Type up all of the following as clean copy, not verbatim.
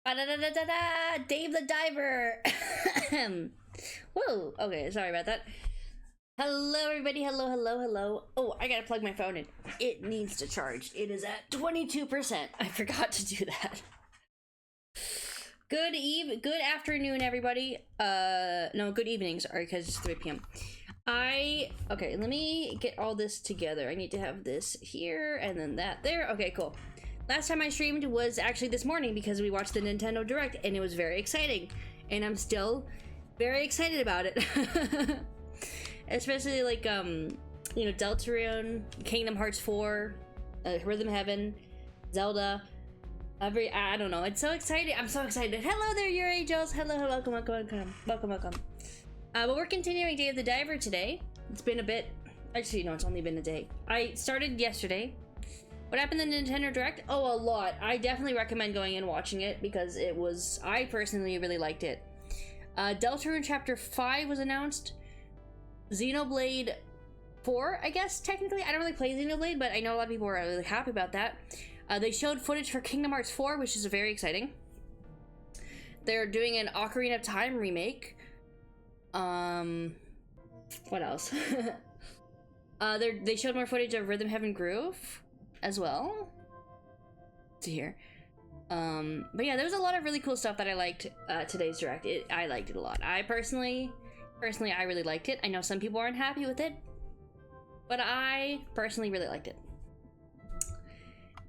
Ba-da-da-da-da-da! Dave the Diver! Whoa, okay, sorry about that. Hello everybody, hello. Oh, I gotta plug my phone in. It needs to charge. It is at 22%. I forgot to do that. Good afternoon, everybody. No, good evening, sorry, because it's 3 p.m. Okay, let me get all this together. I need to have this here, and then that there. Okay, cool. Last time I streamed was actually this morning because we watched the Nintendo Direct, and it was very exciting. And I'm still very excited about it. Especially, like, you know, Deltarune, Kingdom Hearts 4, Rhythm Heaven, Zelda. I don't know. It's so exciting. I'm so excited. Hello there, your angels. Hello, welcome. But we're continuing Day of the Diver today. It's been a bit. Actually, no, it's only been a day. I started yesterday. What happened in the Nintendo Direct? Oh, a lot. I definitely recommend going and watching it because it was. I personally really liked it. Deltarune Chapter 5 was announced. Xenoblade 4, I guess, technically. I don't really play Xenoblade, but I know a lot of people are really happy about that. They showed footage for Kingdom Hearts 4, which is very exciting. They're doing an Ocarina of Time remake. What else? They showed more footage of Rhythm Heaven Groove as well. To hear. But yeah, there was a lot of really cool stuff that I liked today's Direct. I liked it a lot. I personally, I really liked it. I know some people aren't happy with it, but I personally really liked it.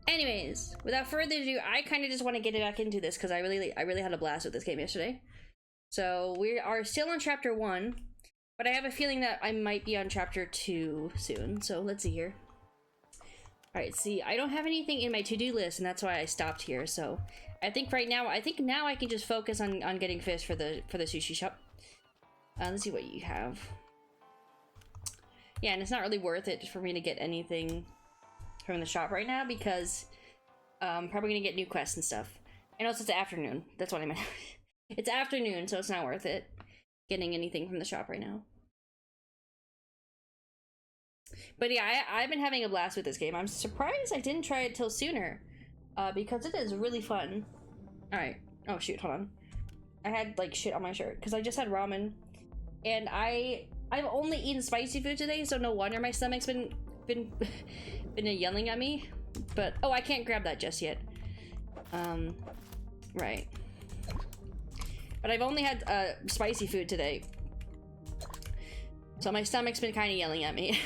Anyways, without further ado, I kind of just want to get back into this because I really had a blast with this game yesterday. So we are still on Chapter 1, but I have a feeling that I might be on Chapter 2 soon. So let's see here. All right, see, I don't have anything in my to-do list, and that's why I stopped here. So I think now I can just focus on getting fish for the sushi shop. Let's see what you have. Yeah, and it's not really worth it for me to get anything from the shop right now because I'm probably gonna get new quests and stuff. And also it's afternoon. That's what I meant. It's afternoon, so it's not worth it getting anything from the shop right now. But yeah, I've been having a blast with this game. I'm surprised I didn't try it till sooner because it is really fun. All right. Oh shoot, hold on. I had like shit on my shirt because I just had ramen, and I've only eaten spicy food today, so no wonder my stomach's been yelling at me. But oh, I can't grab that just yet. Right. But I've only had spicy food today, so my stomach's been kind of yelling at me.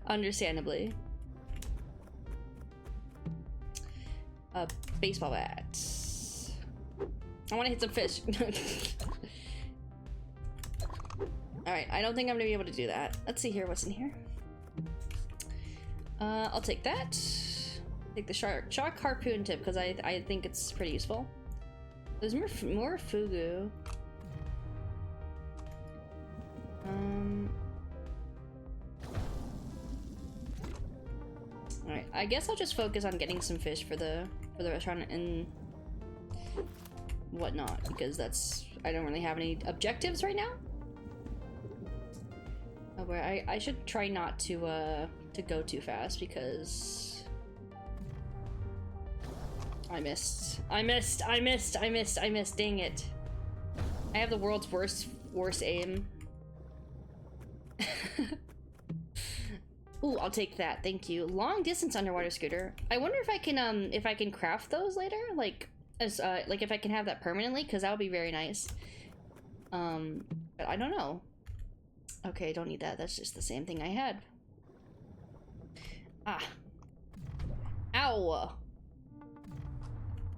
Understandably. Baseball bat. I want to hit some fish. Alright, I don't think I'm gonna be able to do that. Let's see here, what's in here? I'll take that. Take the shark harpoon tip, because I think it's pretty useful. There's more fugu. Alright, I guess I'll just focus on getting some fish for the restaurant and whatnot, because I don't really have any objectives right now. Oh, where I should try not to go too fast because I missed. Dang it. I have the world's worst aim. Ooh, I'll take that. Thank you. Long distance underwater scooter. I wonder if I can craft those later, like if I can have that permanently, because that would be very nice. But I don't know. Okay, don't need that. That's just the same thing I had. Ah. Ow.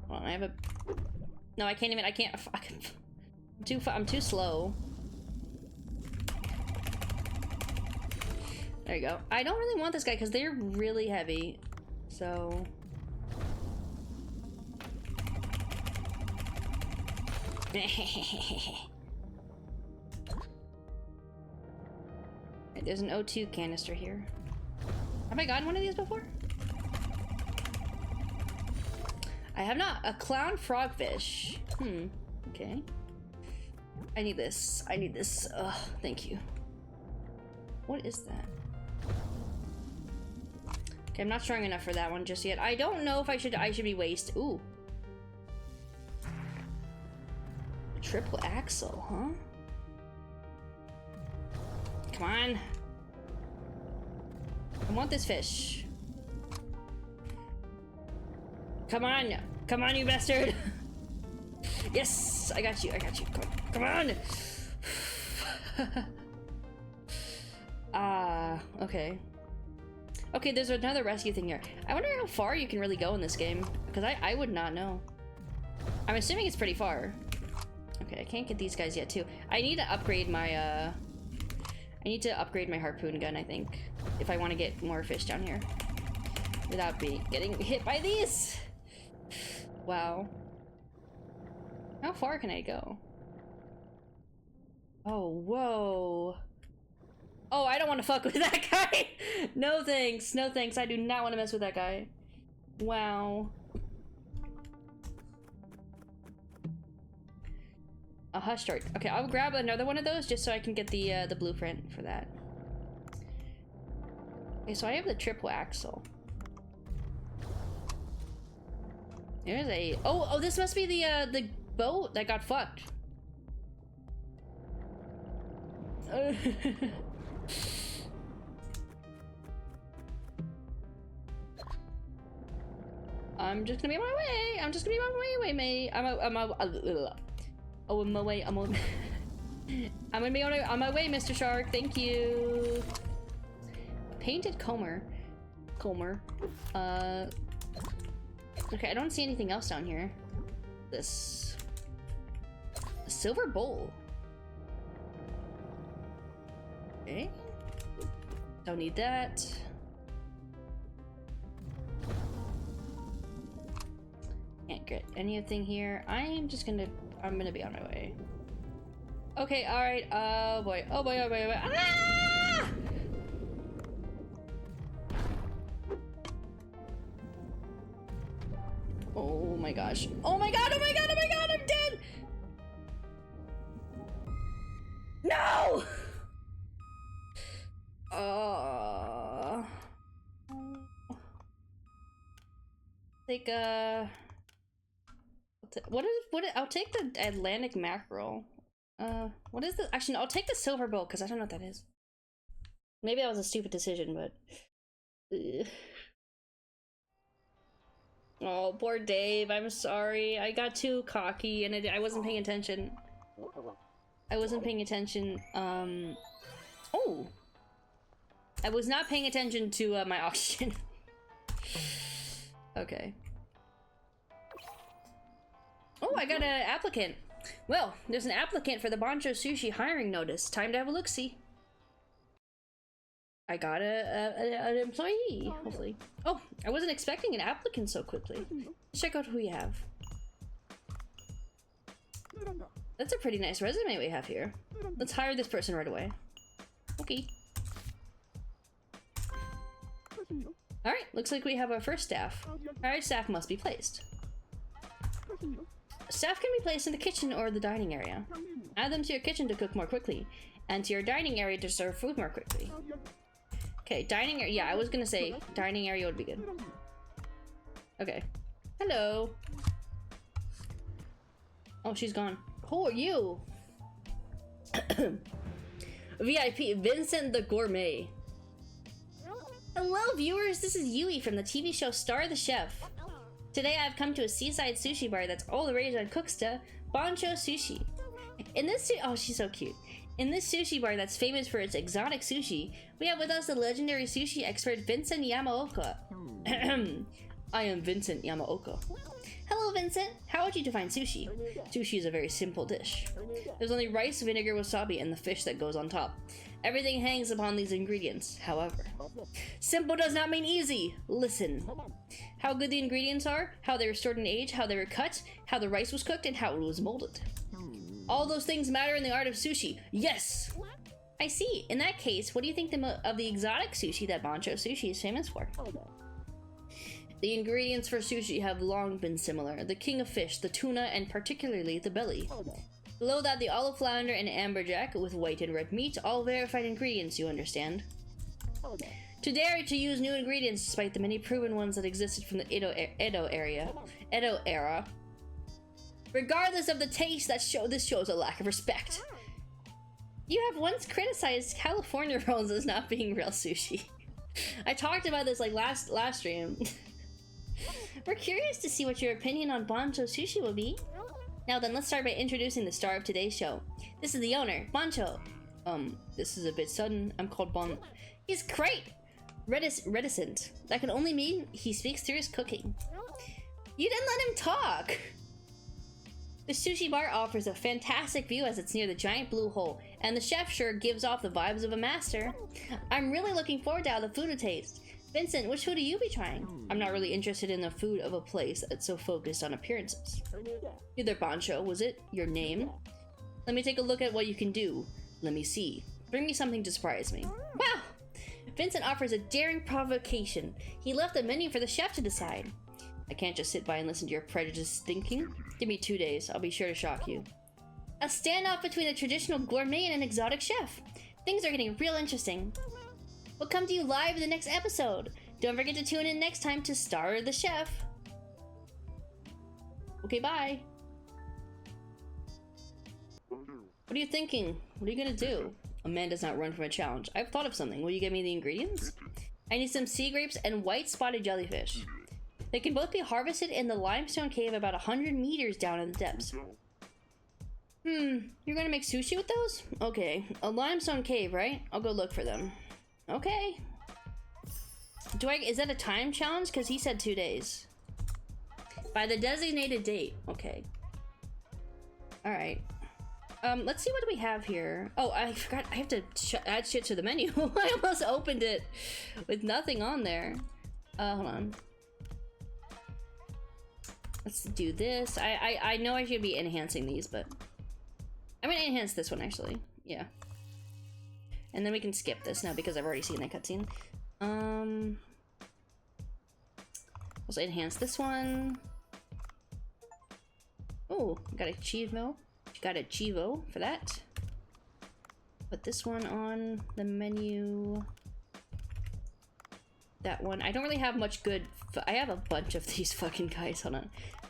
Hold on, I have a. No, I can't even. I can't. I'm too slow. There you go. I don't really want this guy because they're really heavy. So. There's an O2 canister here. Have I gotten one of these before? I have not. A clown frogfish. Okay. I need this. Ugh, thank you. What is that? Okay, I'm not strong enough for that one just yet. I don't know if I should be waste. Ooh. Triple axle, huh? Come on. I want this fish. Come on. Come on, you bastard. Yes, I got you. I got you. Come on. Okay. Okay, there's another rescue thing here. I wonder how far you can really go in this game, because I would not know. I'm assuming it's pretty far. Okay, I can't get these guys yet, too. I need to upgrade my, harpoon gun, I think, if I want to get more fish down here without getting hit by these. Wow. How far can I go? Oh, whoa. Oh, I don't want to fuck with that guy. No thanks. No thanks. I do not want to mess with that guy. Wow. A hush dart. Okay, I'll grab another one of those just so I can get the blueprint for that. Okay, so I have the triple axle. There's a oh this must be the boat that got fucked. I'm just gonna be on my way. I'm just gonna be on my way, mate. I'm on my way. I'm gonna be on my way, Mr. Shark. Thank you. Painted comber. Okay, I don't see anything else down here. This a silver bowl. Okay. Don't need that. Can't get anything here. I'm gonna be on my way. Okay, alright. Oh boy. Oh boy, oh boy, oh boy. Ah! Oh my gosh. Oh my god, oh my god, oh my god, I'm dead! No! Take I'll take the Atlantic mackerel. What is this? Actually, no, I'll take the silver bowl because I don't know what that is. Maybe that was a stupid decision, but ugh. Oh, poor Dave. I'm sorry. I got too cocky and I wasn't paying attention. I wasn't paying attention. Oh! I was not paying attention to my oxygen. Okay. Oh, I got an applicant. Well, there's an applicant for the Bancho Sushi hiring notice. Time to have a look-see. I got an employee, hopefully. Oh, I wasn't expecting an applicant so quickly. Let's check out who we have. That's a pretty nice resume we have here. Let's hire this person right away. Okay. Alright, looks like we have our first staff. Alright, staff must be placed. Staff can be placed in the kitchen or the dining area. Add them to your kitchen to cook more quickly, and to your dining area to serve food more quickly. Okay, dining area. Yeah, I was gonna say dining area would be good. Okay. Hello. Oh, she's gone. Who are you? VIP, Vincent the Gourmet. Hello, viewers. This is Yui from the TV show Star the Chef. Today I've come to a seaside sushi bar that's all the rage on Cooksta, Bancho Sushi. In this oh, she's so cute. In this sushi bar that's famous for its exotic sushi, we have with us the legendary sushi expert Vincent Yamaoka. I am Vincent Yamaoka. Hello, Vincent. How would you define sushi? Sushi is a very simple dish. There's only rice, vinegar, wasabi, and the fish that goes on top. Everything hangs upon these ingredients, however. Simple does not mean easy. Listen. How good the ingredients are, how they were stored in age, how they were cut, how the rice was cooked, and how it was molded. All those things matter in the art of sushi. Yes! I see. In that case, what do you think of the exotic sushi that Bancho Sushi is famous for? The ingredients for sushi have long been similar. The king of fish, the tuna, and particularly the belly. Below that, the olive flounder and amberjack with white and red meat, all verified ingredients, you understand. To dare to use new ingredients despite the many proven ones that existed from the Edo era. Regardless of the taste, this shows a lack of respect. You have once criticized California rolls as not being real sushi. I talked about this like last stream. We're curious to see what your opinion on Bancho sushi will be. Now then, let's start by introducing the star of today's show. This is the owner, Bancho. This is a bit sudden. I'm called Bon. He's great! Reticent. That can only mean he speaks through his cooking. You didn't let him talk! The sushi bar offers a fantastic view as it's near the giant blue hole, and the chef sure gives off the vibes of a master. I'm really looking forward to how the food will taste. Vincent, which food will you be trying? I'm not really interested in the food of a place that's so focused on appearances. Hey there, Bancho. Was it your name? Let me take a look at what you can do. Let me see. Bring me something to surprise me. Wow! Vincent offers a daring provocation. He left the menu for the chef to decide. I can't just sit by and listen to your prejudiced thinking. Give me 2 days. I'll be sure to shock you. A standoff between a traditional gourmet and an exotic chef. Things are getting real interesting. We'll come to you live in the next episode. Don't forget to tune in next time to Star the Chef. Okay, bye. What are you thinking? What are you gonna do? A man does not run from a challenge. I've thought of something. Will you get me the ingredients? I need some sea grapes and white spotted jellyfish. They can both be harvested in the limestone cave about 100 meters down in the depths. You're gonna make sushi with those? Okay, a limestone cave, right? I'll go look for them. Okay. Is that a time challenge? Because he said 2 days. By the designated date. Okay. Alright. Let's see what we have here. Oh, I forgot. I have to add shit to the menu. I almost opened it with nothing on there. Hold on. Let's do this. I know I should be enhancing these, but I'm gonna enhance this one actually. Yeah. And then we can skip this now because I've already seen that cutscene. Let's enhance this one. Oh, got a Chivo. Got a Chivo for that. Put this one on the menu. That one. I don't really have much good. I have a bunch of these fucking guys. Hold on.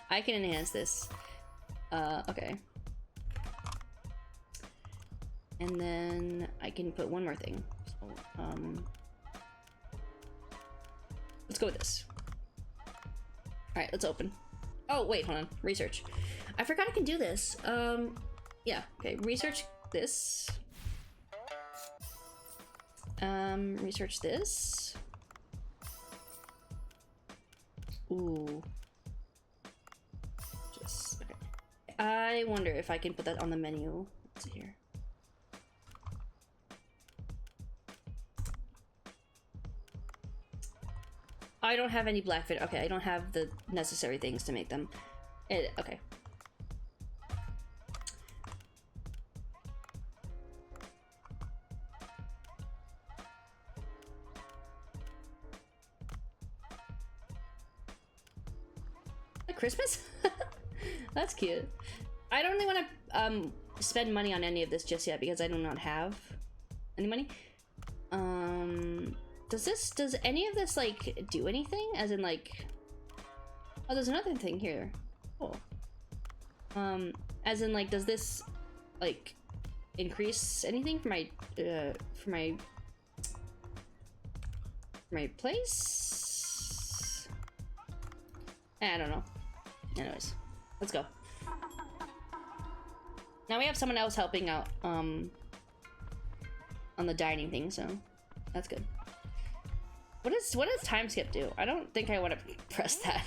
I can enhance this. Okay. And then I can put one more thing. So, let's go with this. Alright, let's open. Oh, wait, hold on. Research. I forgot I can do this. Yeah, okay. Research this. Research this. Ooh. Just, okay. I wonder if I can put that on the menu. Let's see here. I don't have any blackfish. Okay, I don't have the necessary things to make them. Okay. Christmas? That's cute. I don't really want to spend money on any of this just yet because I do not have any money. Does any of this like do anything? As in like, oh, there's another thing here. Cool. As in like, does this like increase anything for my place? I don't know. Anyways, let's go. Now we have someone else helping out on the dining thing, so that's good. What does time skip do? I don't think I want to press that.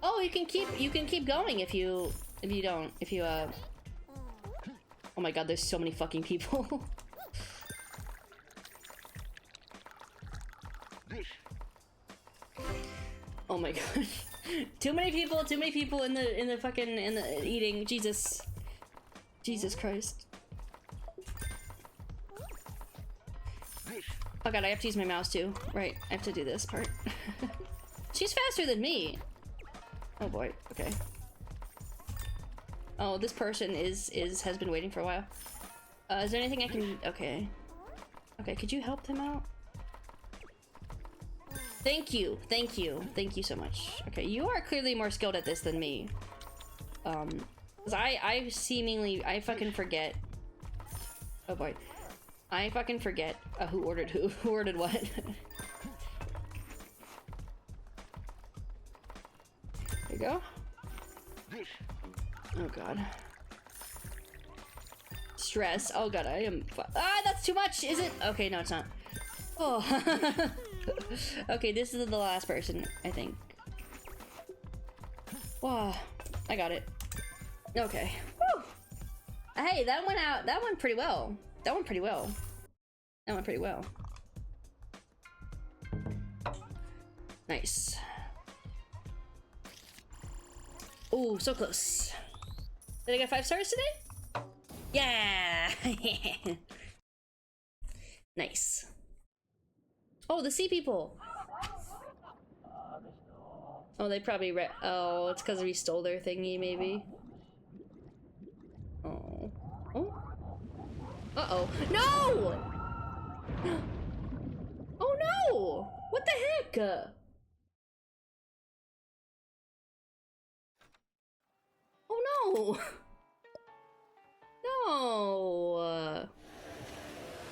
Oh, you can keep going if you oh my god, there's so many fucking people. Oh my god. Too many people in the fucking eating. Jesus Christ. Oh god, I have to use my mouse too. Right, I have to do this part. She's faster than me. Oh boy, okay. Oh, this person has been waiting for a while. Is there anything I can... Okay. Okay, could you help them out? Thank you, thank you, thank you so much. Okay, you are clearly more skilled at this than me. 'Cause I fucking forget. Oh boy. I fucking forget who ordered who ordered what. There you go. Oh god. Stress. Oh god, I am. Ah, that's too much. Is it? Okay, no, it's not. Oh. Okay, this is the last person, I think. Wow, I got it. Okay. Woo! Hey, that went out. That went pretty well. That went pretty well. That went pretty well. Nice. Ooh, so close. Did I get 5 stars today? Yeah! Nice. Oh, the sea people! Oh, they probably oh, it's because we stole their thingy, maybe. Oh. Oh. Uh-oh. No! Oh no! What the heck? Oh no! No!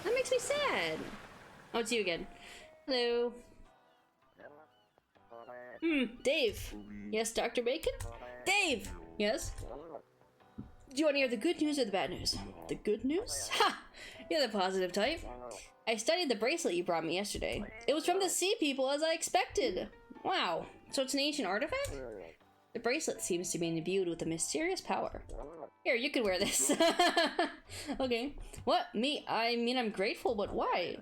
That makes me sad. Oh, it's you again. Hello. Dave. Yes, Dr. Bacon? Dave! Yes? Do you want to hear the good news or the bad news? The good news? Ha! You're the positive type. I studied the bracelet you brought me yesterday. It was from the sea people, as I expected. Wow. So it's an ancient artifact? The bracelet seems to be imbued with a mysterious power. Here, you can wear this. Okay. What? Me? I mean, I'm grateful, but why?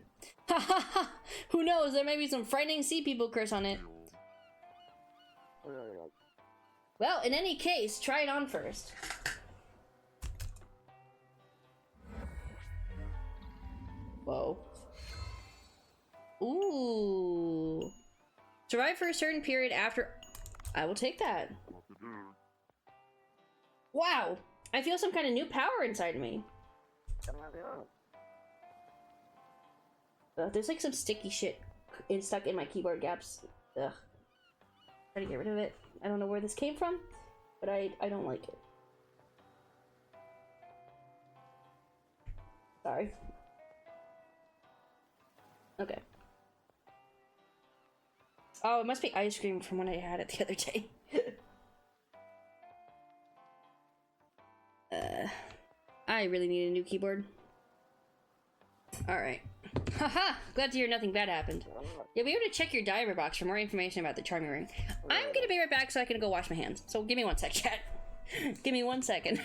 Ha ha ha! Who knows? There may be some frightening sea people curse on it. Well, in any case, try it on first. Whoa. Ooh. Survive for a certain period after... I will take that. Wow. I feel some kind of new power inside me. There's like some sticky shit stuck in my keyboard gaps. Ugh. Try to get rid of it. I don't know where this came from, but I don't like it. Sorry. Okay. Oh, it must be ice cream from when I had it the other day. I really need a new keyboard. Alright. Haha! Glad to hear nothing bad happened. You'll be able to check your diver box for more information about the charming ring. I'm gonna be right back so I can go wash my hands. So give me 1 sec, chat. Give me 1 second.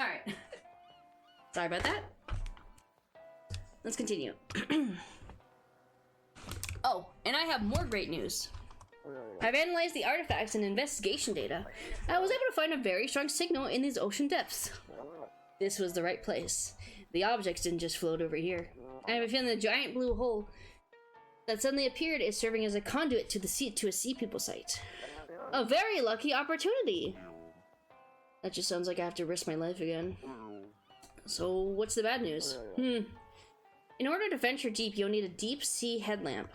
Alright. Sorry about that. Let's continue. Oh, and I have more great news. I've analyzed the artifacts and investigation data. I was able to find a very strong signal in these ocean depths. This was the right place. The objects didn't just float over here. I have a feeling the giant blue hole that suddenly appeared is serving as a conduit to a sea people site. A very lucky opportunity. That just sounds like I have to risk my life again. So, what's the bad news? In order to venture deep, you'll need a deep sea headlamp.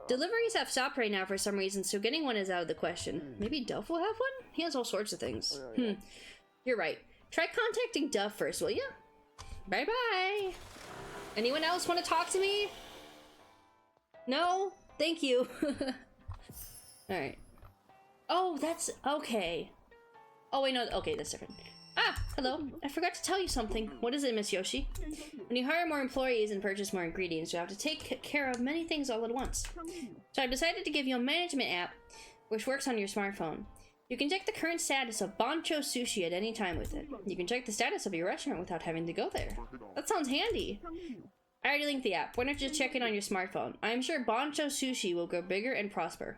Deliveries have stopped right now for some reason, so getting one is out of the question. Maybe Duff will have one? He has all sorts of things. You're right. Try contacting Duff first, will you? Bye-bye! Anyone else want to talk to me? No? Thank you. Alright. Oh, that's... okay. Oh, wait, no. Okay, that's different. Ah, hello. I forgot to tell you something. What is it, Miss Yoshi? When you hire more employees and purchase more ingredients, you have to take care of many things all at once. So I've decided to give you a management app which works on your smartphone. You can check the current status of Bancho Sushi at any time with it. You can check the status of your restaurant without having to go there. That sounds handy. I already linked the app. Why don't you just check it on your smartphone? I'm sure Bancho Sushi will grow bigger and prosper.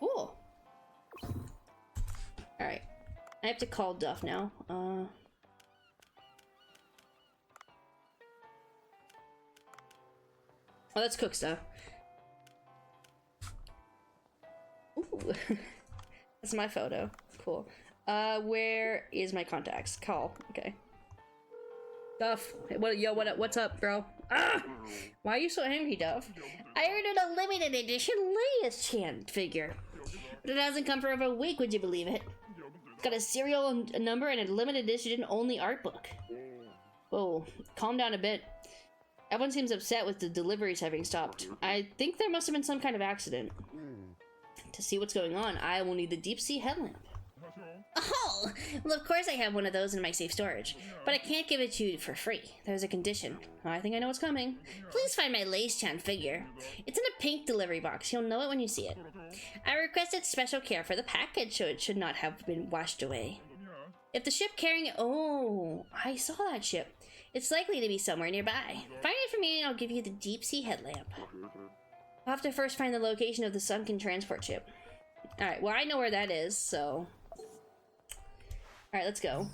Cool. Alright. I have to call Duff now. Oh, that's cook stuff. Ooh. That's my photo. Cool. Where is my contacts? Call. Okay. Duff. What? Yo, what's up, bro? Ah! Why are you so angry, Duff? I ordered a limited edition Leia's Chan figure. But it hasn't come for over a week, would you believe it? It's got a serial number and a limited edition only art book. Whoa, calm down a bit. Everyone seems upset with the deliveries having stopped. I think there must have been some kind of accident. To see what's going on, I will need the deep sea headlamp. Oh, well of course I have one of those in my safe storage, but I can't give it to you for free. There's a condition. I think I know what's coming. Please find my Leia's-chan figure. It's in a pink delivery box. You'll know it when you see it. I requested special care for the package, so it should not have been washed away. If the ship carrying it... Oh, I saw that ship. It's likely to be somewhere nearby. Find it for me and I'll give you the deep sea headlamp. I'll have to first find the location of the sunken transport ship. Alright, well I know where that is, so... Alright, let's go.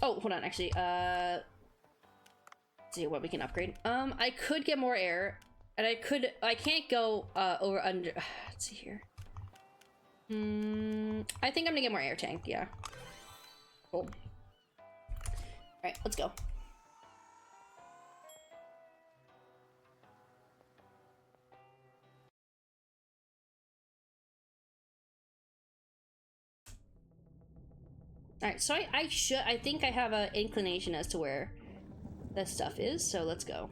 Oh, hold on, actually, let's see what we can upgrade. I could get more air, and I can't go, over under, let's see here. I think I'm gonna get more air tank, yeah. Cool. Alright, let's go. Alright, so I think I have an inclination as to where this stuff is, so let's go.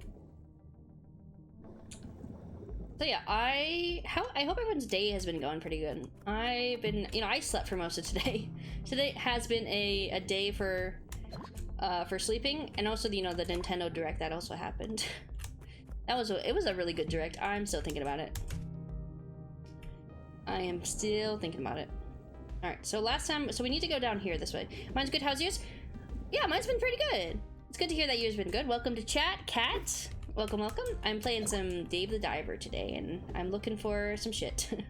So yeah, I hope everyone's day has been going pretty good. I've been, I slept for most of today. Today has been a day for sleeping, and also, the Nintendo Direct that also happened. It was a really good Direct. I'm still thinking about it. I am still thinking about it. Alright, so so we need to go down here this way. Mine's good, how's yours? Yeah, mine's been pretty good. It's good to hear that yours been good. Welcome to chat, Kat. Welcome, welcome. I'm playing some Dave the Diver today, and I'm looking for some shit. And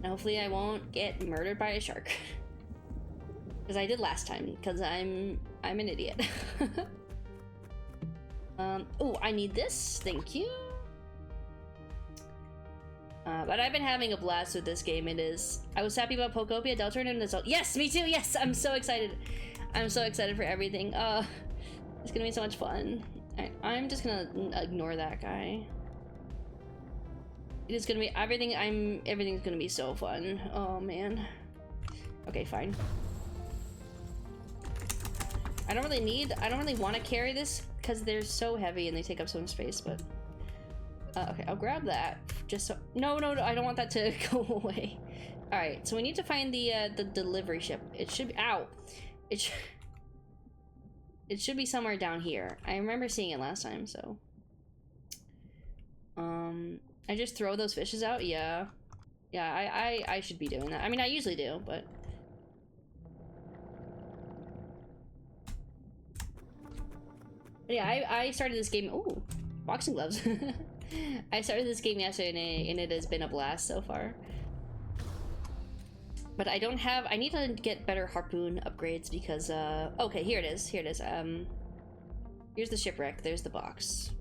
hopefully I won't get murdered by a shark. Because I did last time, because I'm an idiot. Oh, I need this, thank you. But I've been having a blast with this game. I was happy about Pokopia, Deltarune, and Assault. Yes, me too, yes! I'm so excited. I'm so excited for everything. It's gonna be so much fun. I'm just gonna ignore that guy. It is gonna be everything's gonna be so fun. Oh man. Okay, fine. I don't really want to carry this because they're so heavy and they take up so much space, but okay, I'll grab that just so. No, I don't want that to go away. All right, so we need to find the delivery ship. It should be out. It should be somewhere down here. I remember seeing it last time, so. I just throw those fishes out. Yeah, I should be doing that. I mean, I usually do, but. But yeah, I started this game. Ooh, boxing gloves. I started this game yesterday and it has been a blast so far. But I need to get better harpoon upgrades because, okay, here it is. Here's the shipwreck, there's the box.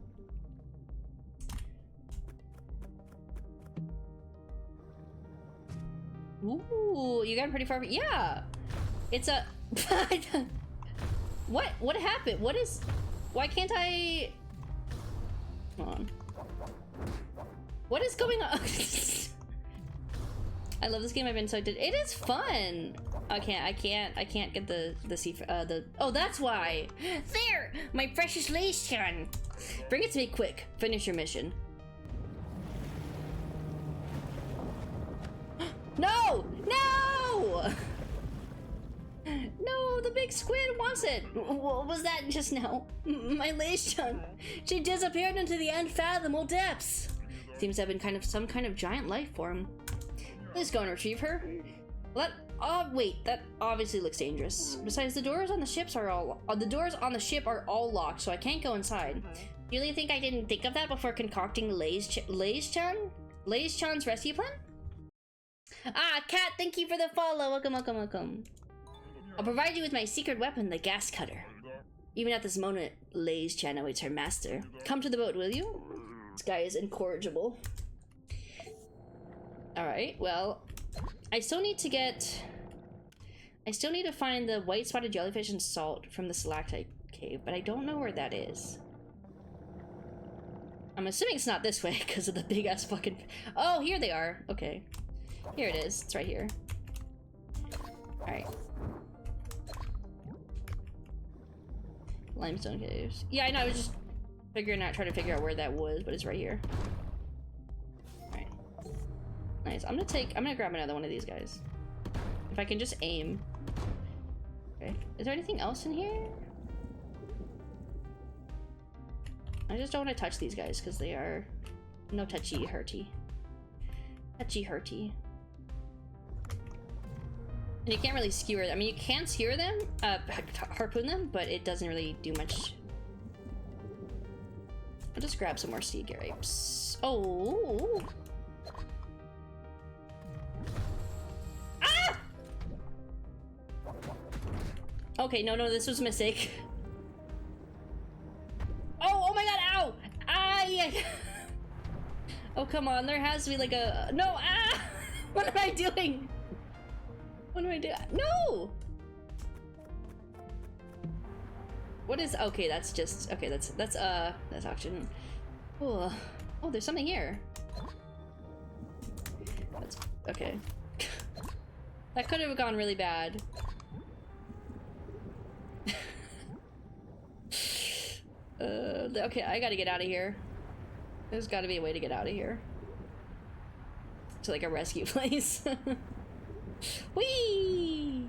Ooh, you got pretty far, yeah! It's a, what happened? Why can't I, hold on. What is going on? I love this game. I've been so addicted. It is fun. I can't get the oh, that's why. There, my precious Leia's-chan. Bring it to me quick. Finish your mission. No! No, the big squid wants it. What was that just now? My lace chunk. She disappeared into the unfathomable depths. Seems to have been some kind of giant life form. Let's go and retrieve her. Well, wait, that obviously looks dangerous. Besides, the doors on the ship are all locked, so I can't go inside. You really think I didn't think of that before concocting Lay's Chan's rescue plan? Ah, Cat, thank you for the follow. Welcome, welcome, welcome. I'll provide you with my secret weapon, the gas cutter. Even at this moment, Lay's Chan awaits her master. Come to the boat, will you? This guy is incorrigible. Alright, well, I still need to find the white spotted jellyfish and salt from the stalactite cave, but I don't know where that is. I'm assuming it's not this way because of the big ass fucking... Oh, here they are. Okay. Here it is. It's right here. Alright. Limestone caves. Yeah, I know. I was just trying to figure out where that was, but it's right here. Alright. Nice. I'm gonna grab another one of these guys. If I can just aim. Okay. Is there anything else in here? I just don't want to touch these guys because they are no touchy hurty. Touchy hurty. And you can't really skewer them. I mean, you can skewer them, harpoon them, but it doesn't really do much. I'll just grab some more sea grapes. Oh! Ah! Okay, no, this was a mistake. Oh my god, ow! Ah, yeah. Oh, come on, there has to be like a... No, ah! What am I doing? What am I doing? No! What is... Okay, that's just... Okay, that's oxygen. Oh, there's something here. That's... Okay. That could have gone really bad. Okay, I gotta get out of here. There's gotta be a way to get out of here. To like a rescue place. Whee!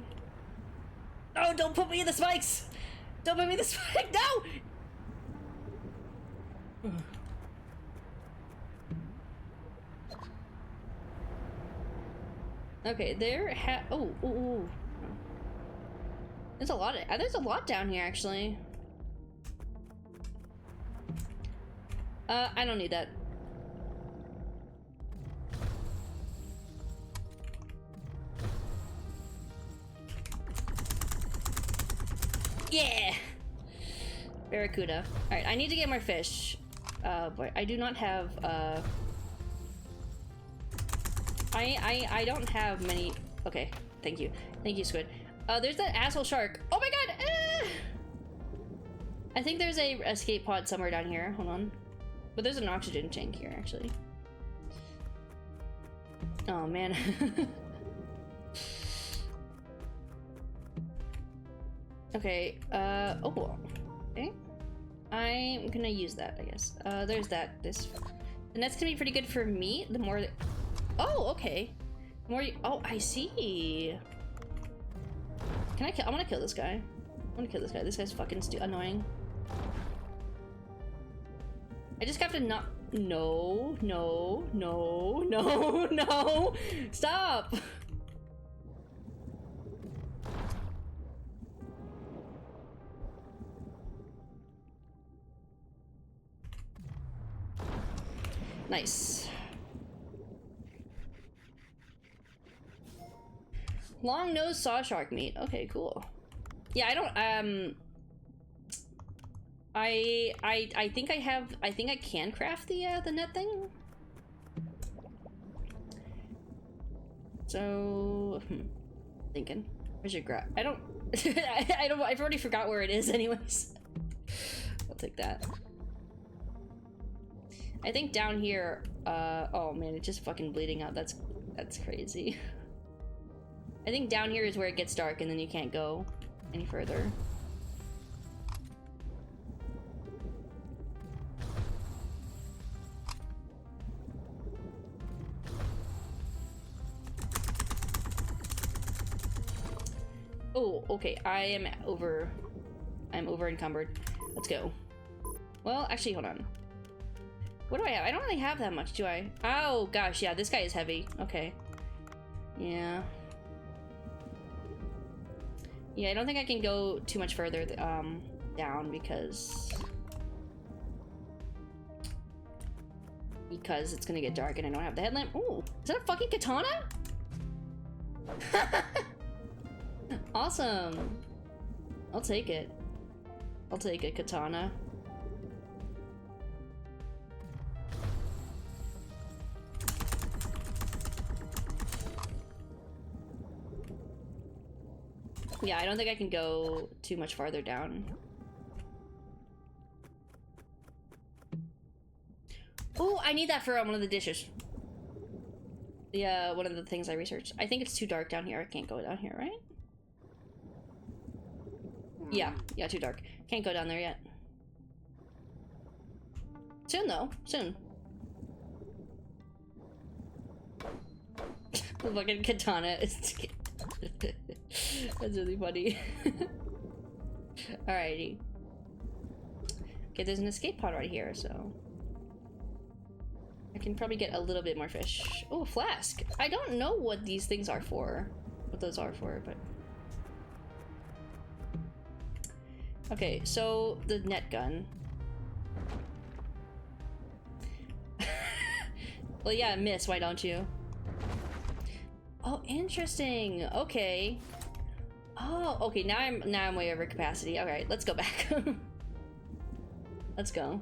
Oh, don't put me in the spikes! Don't put me in the spike! No! Okay, oh. There's a lot down here, actually. I don't need that. Yeah! Barracuda. Alright, I need to get more fish. But I do not have, I don't have many... Okay, thank you. Thank you, Squid. There's that asshole shark. Oh my god! I think there's a escape pod somewhere down here. Hold on. But there's an oxygen tank here, actually. Oh, man. Okay, oh. Okay. I'm gonna use that, I guess. There's that. And that's gonna be pretty good for me. The more... Oh, okay. The more you... Oh, I see. Can I kill... I wanna kill this guy. I wanna kill this guy. This guy's fucking annoying. I just have to not... No. Stop! Nice. Long-nosed saw shark meat. Okay, cool. Yeah, I don't... I think I can craft the net thing. So, thinking. Where's your I don't, I've already forgot where it is anyways. I'll take that. I think down here, oh man, it's just fucking bleeding out. That's crazy. I think down here is where it gets dark and then you can't go any further. Oh, okay, I'm over encumbered. Let's go. Well, actually, hold on. What do I have? I don't really have that much, do I? Oh, gosh, yeah, this guy is heavy. Okay. Yeah. Yeah, I don't think I can go too much further, down because it's gonna get dark and I don't have the headlamp. Ooh, is that a fucking katana? Awesome. I'll take it. I'll take a katana. Yeah, I don't think I can go too much farther down. Oh, I need that for one of the dishes. Yeah, one of the things I researched. I think it's too dark down here. I can't go down here, right? Yeah, too dark. Can't go down there yet. Soon, though. Soon. The fucking katana is... That's really funny. Alrighty. Okay, there's an escape pod right here, so... I can probably get a little bit more fish. Oh, a flask. I don't know what these things are for. What those are for, but... Okay, so the net gun. Well, yeah, miss, why don't you? Oh, interesting. Okay. Oh, okay, now I'm way over capacity. Alright, let's go back. Let's go.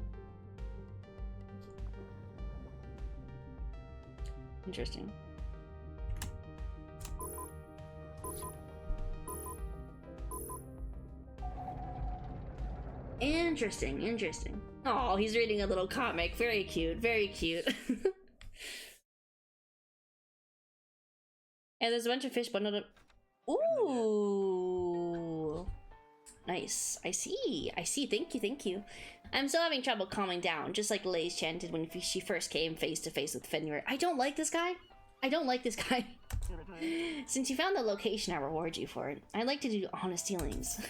Interesting. Interesting, interesting. Oh, he's reading a little comic. Very cute, very cute. And there's a bunch of fish bundled up. Ooh. Nice. I see. Thank you. I'm still having trouble calming down, just like Lay's chanted when she first came face to face with Fenrir. I don't like this guy. Since you found the location, I'll reward you for it. I'd like to do honest dealings.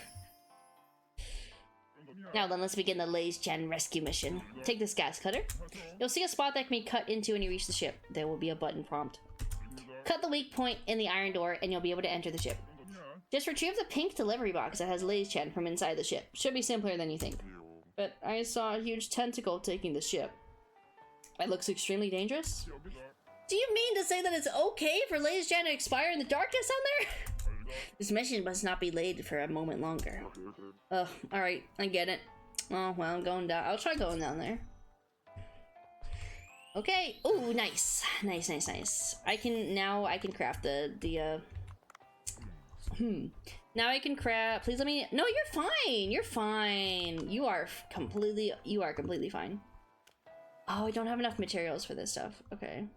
Now then, let's begin the Lay's Chen rescue mission. Take this gas cutter. You'll see a spot that can be cut into when you reach the ship. There will be a button prompt. Cut the weak point in the iron door and you'll be able to enter the ship. Just retrieve the pink delivery box that has Lay's Chen from inside the ship. Should be simpler than you think. But I saw a huge tentacle taking the ship. That looks extremely dangerous. Do you mean to say that it's okay for Lay's Chen to expire in the darkness down there? This mission must not be laid for a moment longer. Oh, alright, I get it. Oh, well, I'm going down. I'll try going down there. Okay. Ooh, nice. Nice. I can craft Now I can craft. Please let me. No, you're fine. You're fine. You are completely fine. Oh, I don't have enough materials for this stuff. Okay.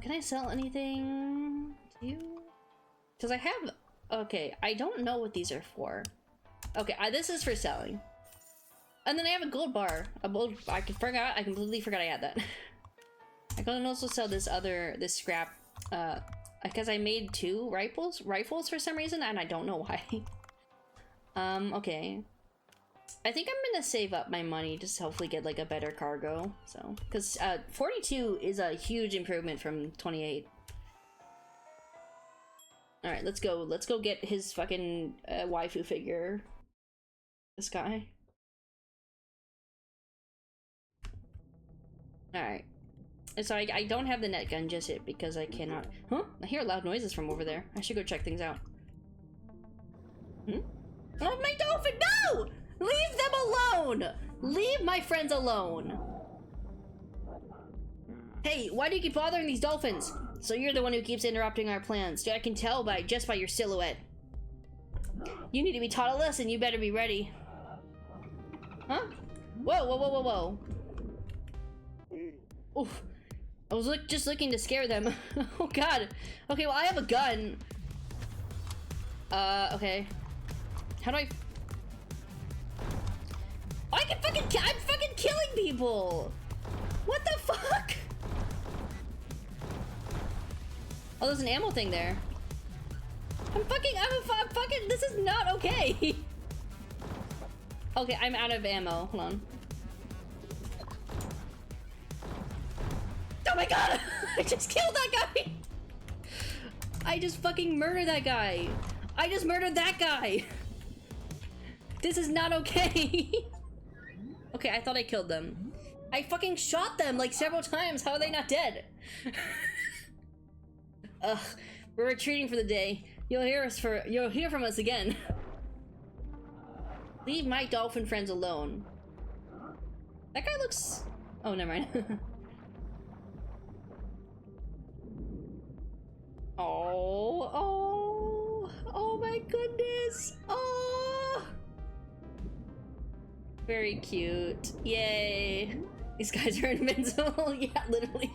Can I sell anything to you? Because I have. Okay, I don't know what these are for. Okay, this is for selling. And then I have a gold bar. I completely forgot I had that. I can also sell this scrap. Because I made 2 rifles for some reason, and I don't know why. Okay. I think I'm gonna save up my money to hopefully get like a better cargo. So, because 42 is a huge improvement from 28. All right, let's go. Let's go get his fucking waifu figure. This guy. All right. So I don't have the net gun just yet because I cannot. Huh? I hear loud noises from over there. I should go check things out. Hmm? Oh, my dolphin! No! Leave them alone! Leave my friends alone! Hey, why do you keep bothering these dolphins? So you're the one who keeps interrupting our plans. I can tell just by your silhouette. You need to be taught a lesson. You better be ready. Huh? Whoa. Oof. I was just looking to scare them. Oh god. Okay, well I have a gun. Okay. How do I... I'm fucking killing people! What the fuck? Oh, there's an ammo thing there. I'm fucking, this is not okay. Okay, I'm out of ammo. Hold on. Oh my god! I just killed that guy! I just fucking murdered that guy. I just murdered that guy. This is not okay. Okay, I thought I killed them. I fucking shot them like several times. How are they not dead? Ugh, we're retreating for the day. You'll hear from us again. Leave my dolphin friends alone. That guy looks... Oh, never mind. Oh my goodness. Oh. Very cute. Yay. These guys are invincible. Yeah, literally.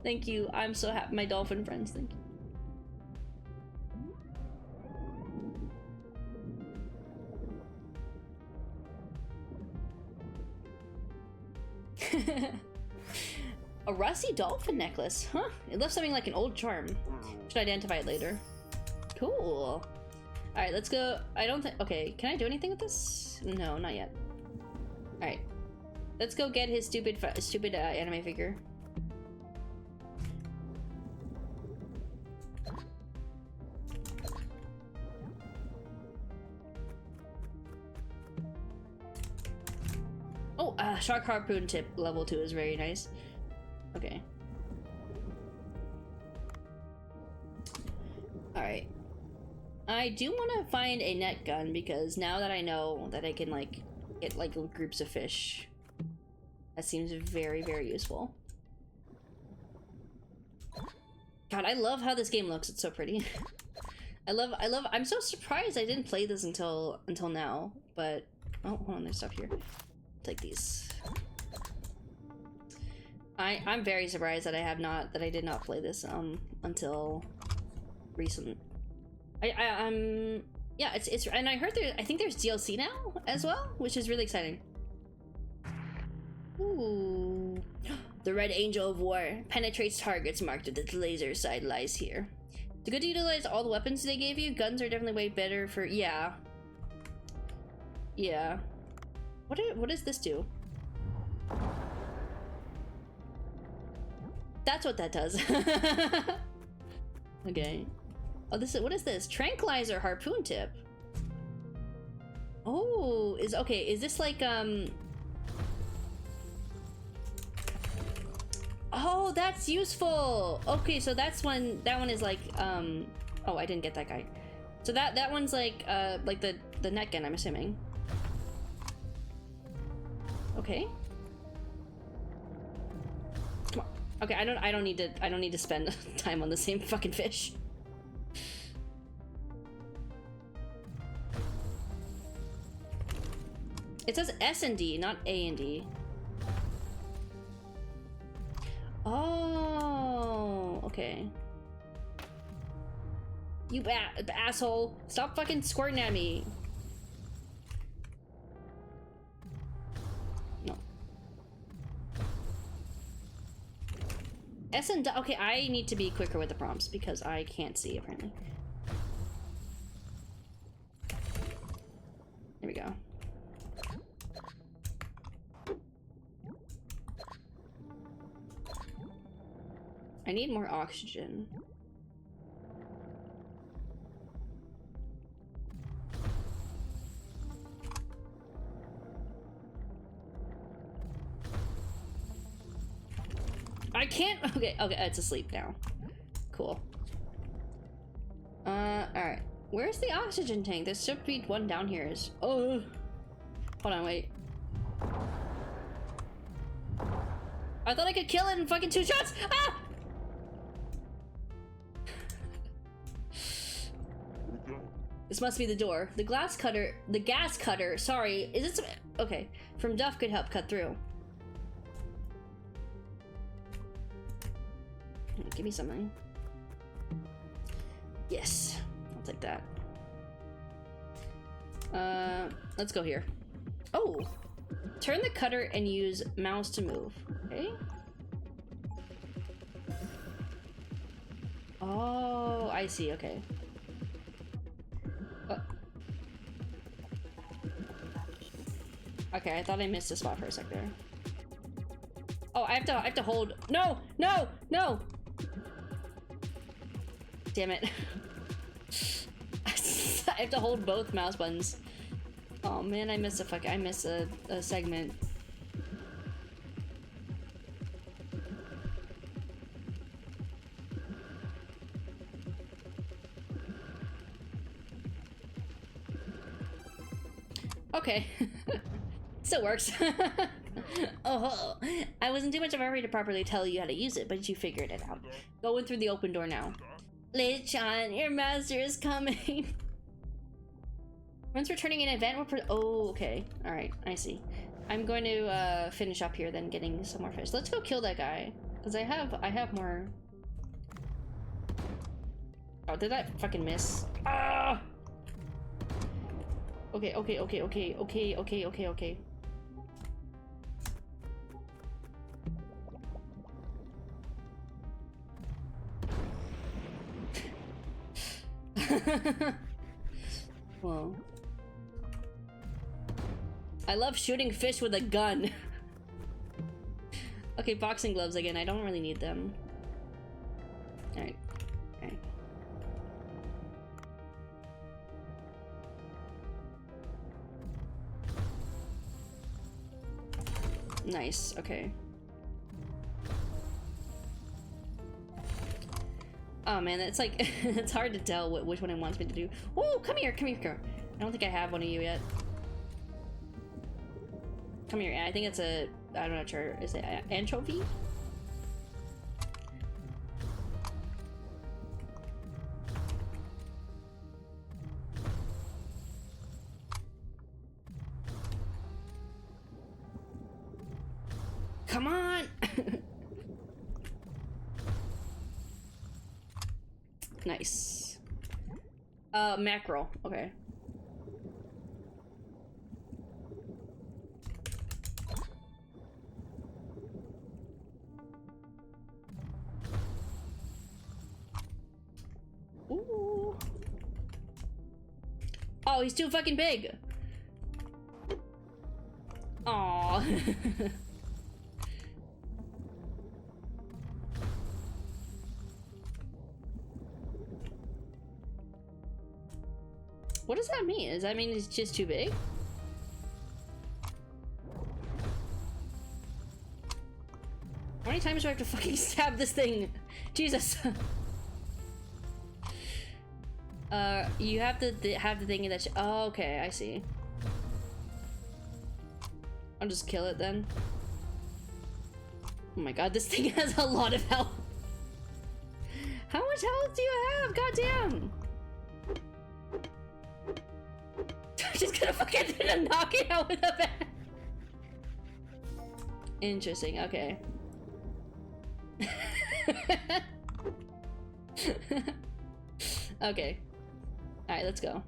Thank you. I'm so happy. My dolphin friends, thank you. A rusty dolphin necklace, huh? It left something like an old charm. Should identify it later. Cool. Alright, let's go. I don't think... Okay, can I do anything with this? No, not yet. Alright. Let's go get his stupid anime figure. Oh, shark harpoon tip level 2 is very nice. Okay. Alright. I do want to find a net gun because now that I know that I can like get like groups of fish, that seems very, very useful. God, I love how this game looks. It's so pretty. I'm so surprised I didn't play this until now, but oh, hold on, there's stuff here. Take these. I'm very surprised that I did not play this until recent. Yeah, it's and I heard I think there's DLC now as well, which is really exciting. Ooh. The Red Angel of War penetrates targets marked with its laser sight lies here. It's good to utilize all the weapons they gave you. Guns are definitely way better for yeah. What does this do? That's what that does. Okay. Oh, what is this? Tranquilizer harpoon tip. Oh, is this like, oh, that's useful. Okay, so that one is like, oh, I didn't get that guy. So that one's like the net gun, I'm assuming. Okay. Come on. Okay, I don't need to spend time on the same fucking fish. It says S and D, not A and D. Oh, okay. You asshole. Stop fucking squirting at me. No. S and D. Okay, I need to be quicker with the prompts because I can't see apparently. There we go. I need more oxygen. I can't. Okay, it's asleep now. Cool. Alright. Where's the oxygen tank? There should be one down here. Oh. Hold on, wait. I thought I could kill it in fucking 2 shots! Ah! This must be the door. The gas cutter, sorry. Is this, okay. From Duff could help cut through. Give me something. Yes, I'll take that. Let's go here. Oh, turn the cutter and use mouse to move. Okay. Oh, I see. Okay. Okay, I thought I missed a spot for a sec there. Oh, I have to hold. No, no, no. Damn it. I have to hold both mouse buttons. Oh man, I missed a segment. Okay. Still works. Oh, I wasn't too much of a hurry to properly tell you how to use it, but you figured it out. Going through the open door now. Lei-chan, your master is coming. Once returning an event, oh, okay. Alright, I see. I'm going to finish up here then, getting some more fish. Let's go kill that guy. Because I have more. Oh, did that fucking miss? Ah! Okay. Whoa. I love shooting fish with a gun. Okay, boxing gloves again. I don't really need them. Alright. Alright. Nice, okay. Oh man, it's like, it's hard to tell which one it wants me to do. Oh, come here. I don't think I have one of you yet. Come here, I think it's a, I'm not sure, is it anchovy? Come on! Nice. Mackerel, okay. Ooh. Oh, he's too fucking big. Aww. What does that mean? Does that mean it's just too big? How many times do I have to fucking stab this thing? Jesus. You have to have the thing that oh, okay, I see. I'll just kill it then. Oh my god, this thing has a lot of health. How much health do you have? God damn. I'm just gonna fucking knock it out with a bat. Interesting, okay. Okay. Alright, let's go.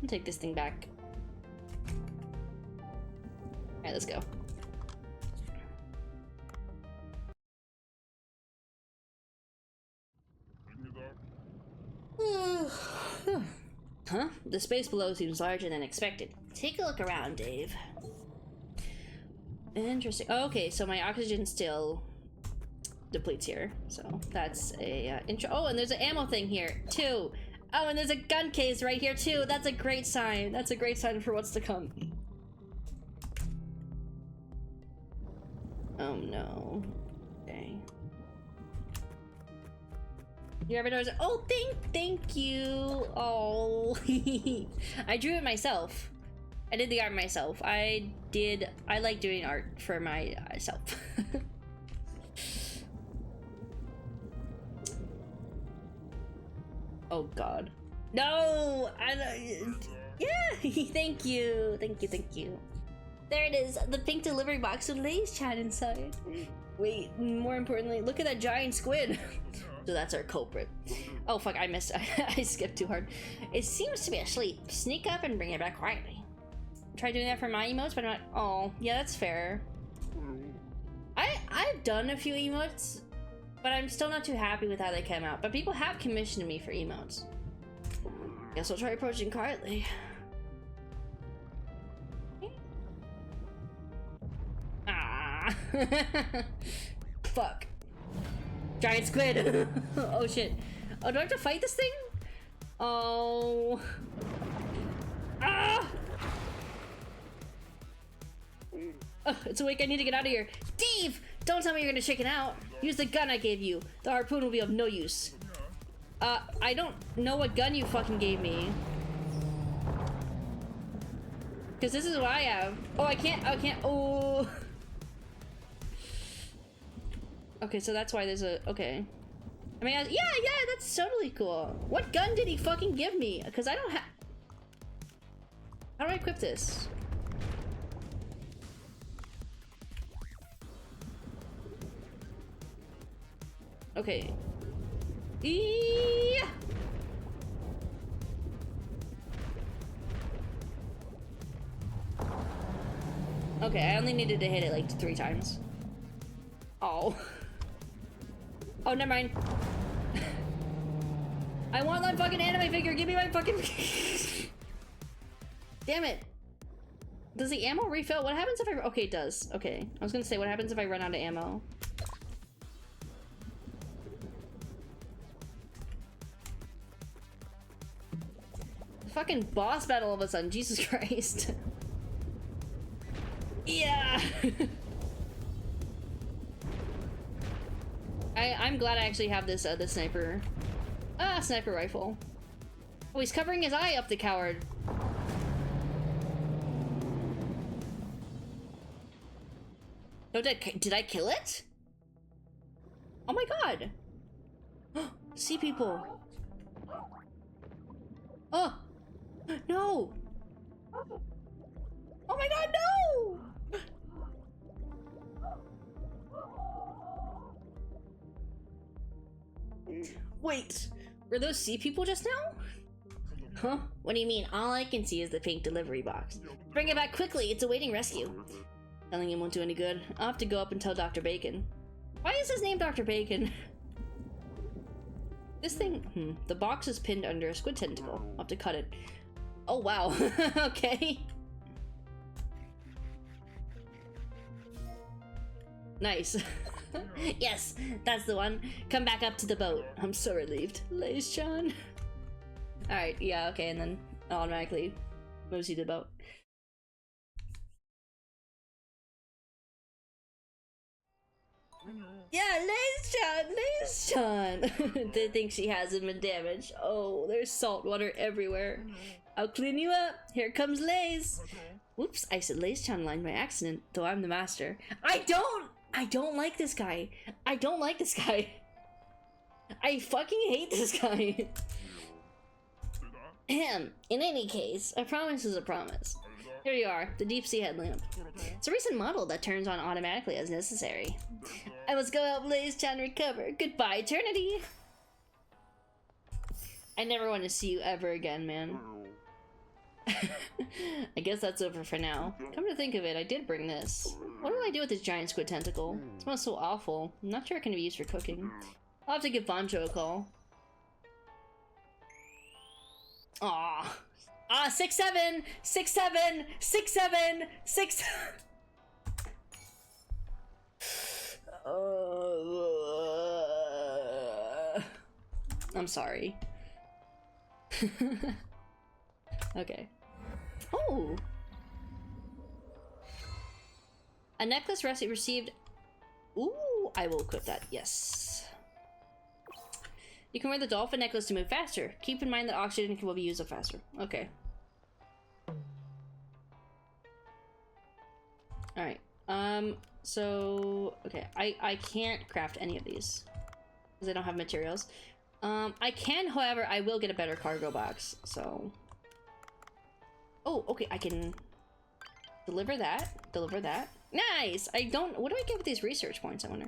I'll take this thing back. Alright, let's go. Huh? The space below seems larger than expected. Take a look around, Dave. Interesting. Oh, okay, so my oxygen still depletes here. So that's a intro. Oh, and there's an ammo thing here too. Oh, and there's a gun case right here too. That's a great sign. That's a great sign for what's to come. Oh no. Okay. You ever notice? Oh, thank you. Oh, I drew it myself. I did the art myself. I like doing art for myself. Oh God. No! Yeah! Thank you. There it is, the pink delivery box with Lay's chat inside. Wait, more importantly, look at that giant squid. So that's our culprit. Oh fuck, I missed. I skipped too hard. It seems to be asleep. Sneak up and bring it back quietly. Try doing that for my emotes, but I'm not. Oh, yeah, that's fair. I've done a few emotes, but I'm still not too happy with how they came out. But people have commissioned me for emotes. Guess I'll try approaching quietly. Ah. Fuck. Giant squid. Oh shit. Oh, do I have to fight this thing? Oh. Ah! Oh, it's awake. I need to get out of here. Steve! Don't tell me you're gonna chicken out. Use the gun I gave you. The harpoon will be of no use. I don't know what gun you fucking gave me. Because this is what I have. Oh, I can't. Oh. Okay, so that's why there's a. Okay. I mean, yeah, that's totally cool. What gun did he fucking give me? Because I don't have. How do I equip this? Okay. Yeah. Okay, I only needed to hit it like 3 times. Oh. Oh, never mind. I want that fucking anime figure. Give me my fucking. Damn it. Does the ammo refill? What happens if I... Okay, it does. Okay. I was gonna say, what happens if I run out of ammo? Fucking boss battle all of a sudden. Jesus Christ. Yeah. I'm glad I actually have this the sniper rifle. Oh, he's covering his eye up, the coward. Oh, did I kill it? Oh my god. Sea people. Oh no. Oh my god, no! Wait, were those sea people just now? Huh? What do you mean? All I can see is the pink delivery box. Bring it back quickly, it's awaiting rescue. Telling him won't do any good. I'll have to go up and tell Dr. Bacon. Why is his name Dr. Bacon? This thing, the box is pinned under a squid tentacle. I'll have to cut it. Oh wow, okay. Nice. Yes, that's the one. Come back up to the boat. I'm so relieved. Lays John. Alright, yeah, okay, and then automatically moves you to the boat. Yeah, Lays John! They think she hasn't been damaged. Oh, there's salt water everywhere. I'll clean you up. Here comes Lays. Whoops, I said Lays John line by accident, though I'm the master. I don't like this guy. I don't like this guy. I fucking hate this guy. In any case, a promise is a promise. Here you are, the deep sea headlamp. It's a recent model that turns on automatically as necessary. I must go help Lays Chan recover. Goodbye, eternity. I never want to see you ever again, man. I guess that's over for now. Come to think of it, I did bring this. What do I do with this giant squid tentacle? It smells so awful. I'm not sure it can be used for cooking. I'll have to give Bancho a call. Aww. 6-7! 6-7! 6-7! 6... I'm sorry. Okay. Oh! A necklace received... Ooh, I will equip that, yes. You can wear the dolphin necklace to move faster. Keep in mind that oxygen will be used up faster. Okay. Alright. So... Okay, I can't craft any of these. Because I don't have materials. I can, however, I will get a better cargo box, so... Oh, okay, I can... Deliver that. Nice! I don't... What do I get with these research points, I wonder?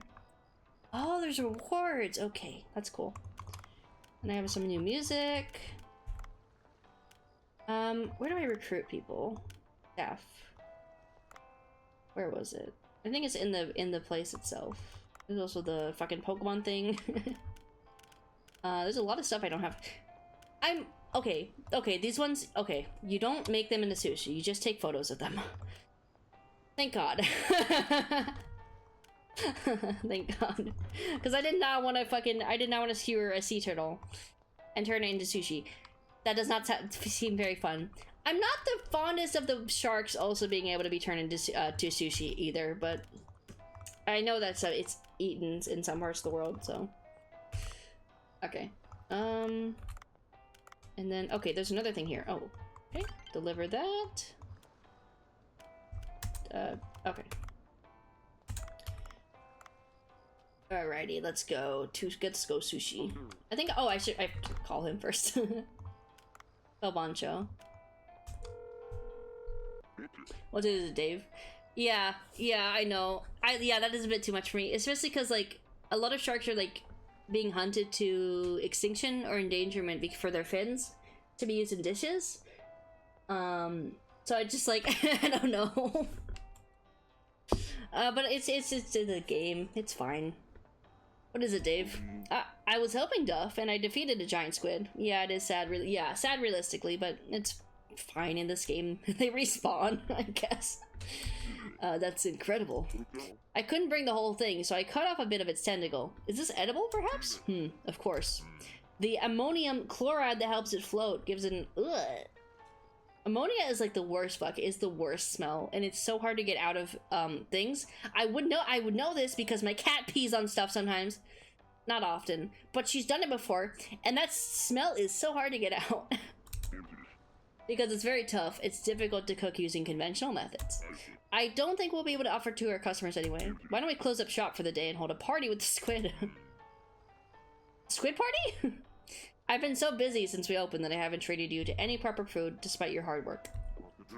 Oh, there's rewards! Okay, that's cool. And I have some new music. Where do I recruit people? Staff. Where was it? I think it's in the place itself. There's also the fucking Pokemon thing. There's a lot of stuff I don't have. Okay, these ones, okay. You don't make them into sushi, you just take photos of them. Thank God. Thank God. Because I did not want to skewer a sea turtle and turn it into sushi. That does not seem very fun. I'm not the fondest of the sharks also being able to be turned into to sushi either, but I know that it's eaten in some parts of the world, so. Okay. And then, okay, there's another thing here. Oh, okay. Deliver that. Okay. Alrighty, let's go sushi. I think, oh, I have to call him first. El Bancho. What is it, Dave? Yeah, I know. Yeah, that is a bit too much for me, especially because, like, a lot of sharks are, like, being hunted to extinction or endangerment for their fins to be used in dishes. So I just, like, I don't know. But it's in the game. It's fine. What is it, Dave? I was helping Duff, and I defeated a giant squid. Yeah, it is sad. Yeah, sad realistically, but it's fine in this game. They respawn, I guess. That's incredible. I couldn't bring the whole thing, so I cut off a bit of its tentacle. Is this edible, perhaps? Of course. The ammonium chloride that helps it float gives it an ugh. Ammonia is like the worst is the worst smell, and it's so hard to get out of things. I would know this because my cat pees on stuff sometimes. Not often, but she's done it before, and that smell is so hard to get out. Because it's very tough. It's difficult to cook using conventional methods. I don't think we'll be able to offer to our customers anyway. Why don't we close up shop for the day and hold a party with the squid? Squid party? I've been so busy since we opened that I haven't treated you to any proper food despite your hard work.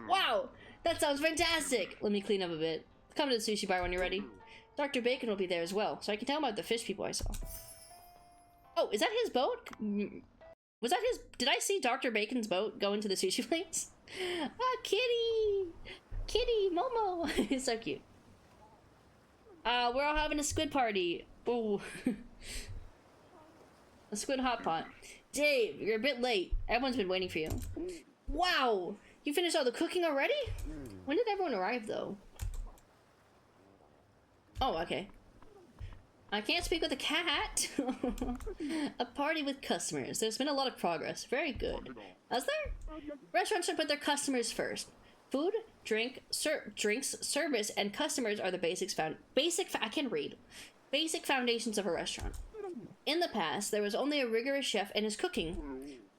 Wow! That sounds fantastic! Let me clean up a bit. Come to the sushi bar when you're ready. Dr. Bacon will be there as well, so I can tell him about the fish people I saw. Oh, is that his boat? Was that his... Did I see Dr. Bacon's boat go into the sushi place? Ah, kitty! Kitty! Momo! It's so cute. We're all having a squid party. Ooh. A squid hot pot. Dave, you're a bit late. Everyone's been waiting for you. Wow! You finished all the cooking already? When did everyone arrive, though? Oh, okay. I can't speak with a cat. A party with customers. There's been a lot of progress. Very good. Is there? Restaurants should put their customers first. Food, drinks, service, and customers are the I can read. Basic foundations of a restaurant. In the past, there was only a rigorous chef and his cooking.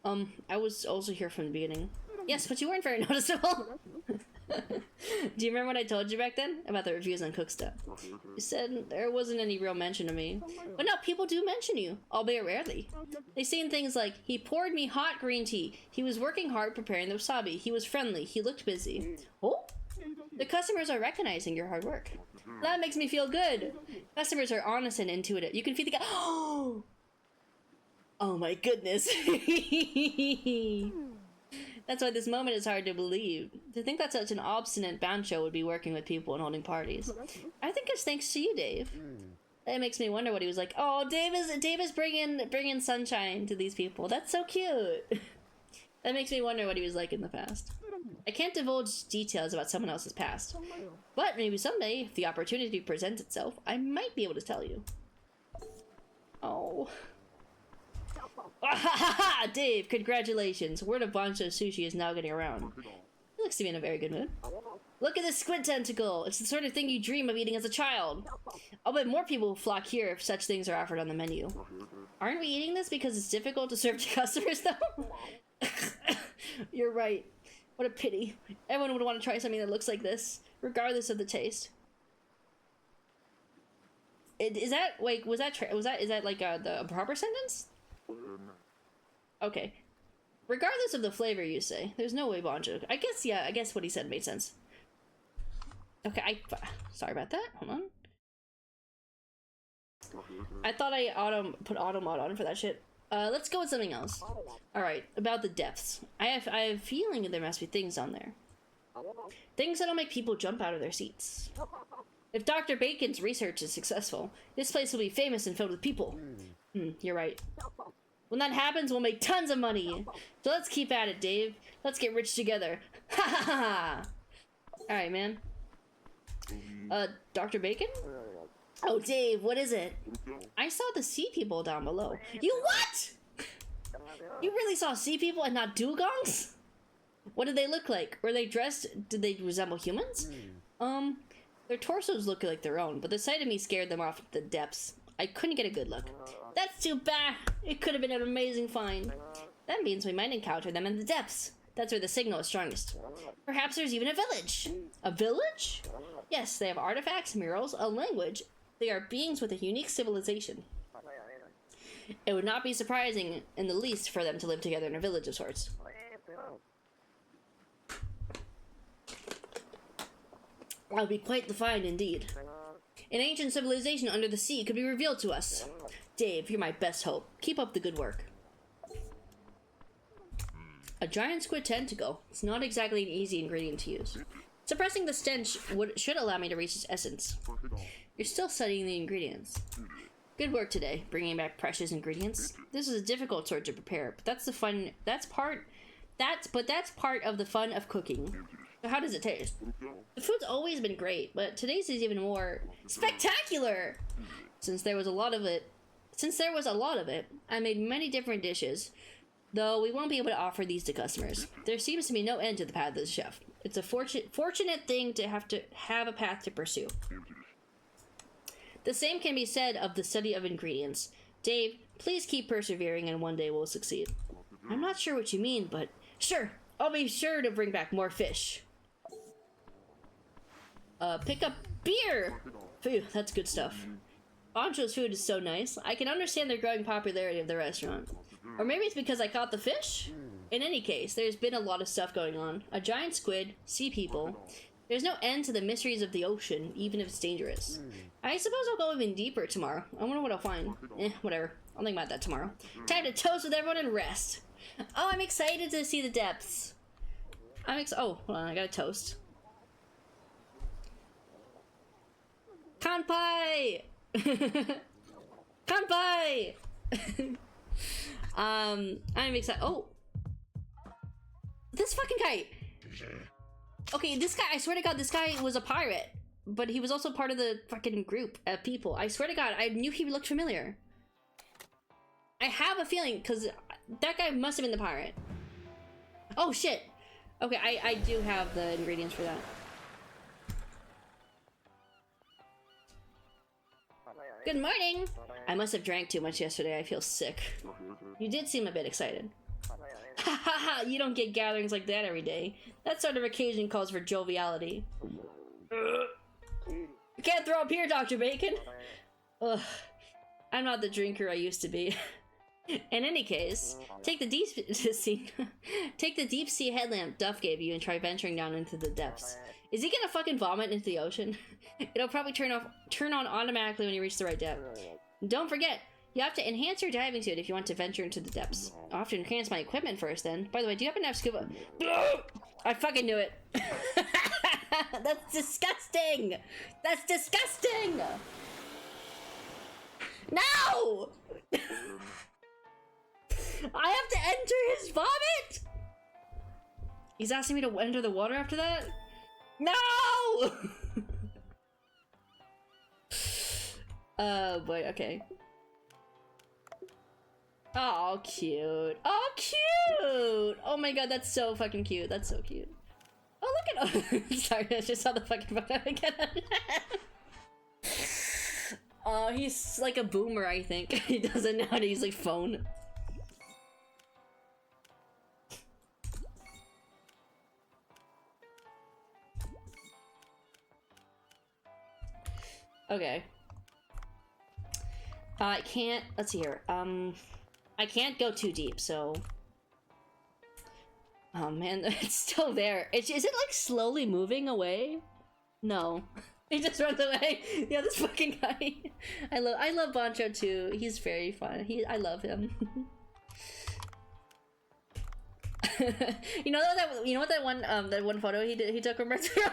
I was also here from the beginning. Yes, but you weren't very noticeable. Do you remember what I told you back then? About the reviews on Cook Stuff? You said there wasn't any real mention of me. But no, people do mention you, albeit rarely. They've seen things like, he poured me hot green tea. He was working hard preparing the wasabi. He was friendly. He looked busy. Oh? The customers are recognizing your hard work. That makes me feel good. Customers are honest and intuitive. You can feed the guy. Oh my goodness. That's why this moment is hard to believe. To think that such an obstinate bancho would be working with people and holding parties. I think it's thanks to you, Dave. It makes me wonder what he was like. Oh, Dave is bringing sunshine to these people. That's so cute. That makes me wonder what he was like in the past. I can't divulge details about someone else's past. But maybe someday, if the opportunity presents itself, I might be able to tell you. Oh. Dave, congratulations. Word of Bancho Sushi is now getting around. He looks to be in a very good mood. Look at this squid tentacle. It's the sort of thing you dream of eating as a child. I'll bet more people will flock here if such things are offered on the menu. Aren't we eating this because it's difficult to serve to customers, though? You're right. What a pity. Everyone would want to try something that looks like this, regardless of the taste. Is that like is that like the proper sentence? Okay. Regardless of the flavor, you say. There's no way Banjo. I guess what he said made sense. Okay, sorry about that. Hold on. I thought I put auto mod on for that shit. Let's go with something else. Alright, about the depths. I have a feeling there must be things down there. Things that'll make people jump out of their seats. If Dr. Bacon's research is successful, this place will be famous and filled with people. You're right. When that happens, we'll make tons of money. So let's keep at it, Dave. Let's get rich together. Ha ha ha! Alright, man. Dr. Bacon? Oh, Dave, what is it? I saw the sea people down below. You what? You really saw sea people and not dugongs? What did they look like? Were they dressed? Did they resemble humans? Their torsos look like their own, but the sight of me scared them off the depths. I couldn't get a good look. That's too bad. It could have been an amazing find. That means we might encounter them in the depths. That's where the signal is strongest. Perhaps there's even a village. A village? Yes, they have artifacts, murals, a language. They are beings with a unique civilization. It would not be surprising in the least for them to live together in a village of sorts. That would be quite the find indeed. An ancient civilization under the sea could be revealed to us. Dave, you're my best hope. Keep up the good work. A giant squid tentacle. It's not exactly an easy ingredient to use. Suppressing the stench should allow me to reach its essence. You're still studying the ingredients. Good work today, bringing back precious ingredients. This is a difficult sort to prepare, but that's the fun. That's part of the fun of cooking. So how does it taste? The food's always been great, but today's is even more spectacular. Since there was a lot of it, I made many different dishes. Though we won't be able to offer these to customers. There seems to be no end to the path of the chef. It's a fortunate thing to have a path to pursue. The same can be said of the study of ingredients. Dave, please keep persevering and one day we'll succeed. I'm not sure what you mean, but sure, I'll be sure to bring back more fish. Pick up beer! Phew, that's good stuff. Bancho's food is so nice. I can understand the growing popularity of the restaurant. Or maybe it's because I caught the fish? In any case, there's been a lot of stuff going on. A giant squid, sea people. There's no end to the mysteries of the ocean, even if it's dangerous. I suppose I'll go even deeper tomorrow. I wonder what I'll find. Whatever. I'll think about that tomorrow. Time to toast with everyone and rest. Oh, I'm excited to see the depths. Oh, hold on, I got a toast. Kanpai! Kanpai! I'm excited. Oh! This fucking guy! Okay, this guy, I swear to God, this guy was a pirate. But he was also part of the fucking group of people. I swear to God, I knew he looked familiar. I have a feeling, because that guy must have been the pirate. Oh, shit! Okay, I do have the ingredients for that. Good morning! I must have drank too much yesterday. I feel sick. You did seem a bit excited. Ha ha ha! You don't get gatherings like that every day. That sort of occasion calls for joviality. You can't throw up here, Dr. Bacon! Ugh. I'm not the drinker I used to be. In any case, take the deep sea headlamp Duff gave you and try venturing down into the depths. Is he gonna fucking vomit into the ocean? It'll probably turn on automatically when you reach the right depth. Don't forget, you have to enhance your diving suit if you want to venture into the depths. I'll have to enhance my equipment first then. By the way, do you happen to have scuba? I fucking knew it. That's disgusting! That's disgusting! No! I have to enter his vomit? He's asking me to enter the water after that? No! Oh boy, okay. Oh, cute. Oh, cute! Oh my God, that's so fucking cute. That's so cute. Oh, look at- oh, sorry, I just saw the fucking photo again. Oh, he's like a boomer, I think. He doesn't know how to use like phone. Okay. I can't, let's see here. I can't go too deep, so. Oh man, it's still there. Is it like slowly moving away? No. He just runs away. Yeah, this fucking guy. I love Bancho too. He's very fun. I love him. you know what that one photo he took from Red Tail?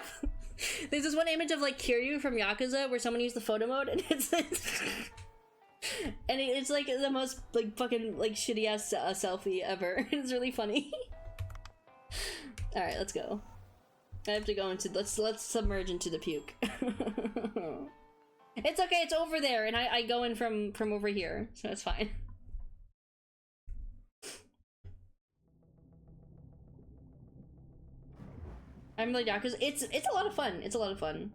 There's this one image of like Kiryu from Yakuza where someone used the photo mode and it's and it's like the most like fucking like shitty ass selfie ever. It's really funny. All right, let's go. I have to go into let's submerge into the puke. It's okay, it's over there, and I go in from over here, so it's fine. I'm really down because it's a lot of fun. It's a lot of fun.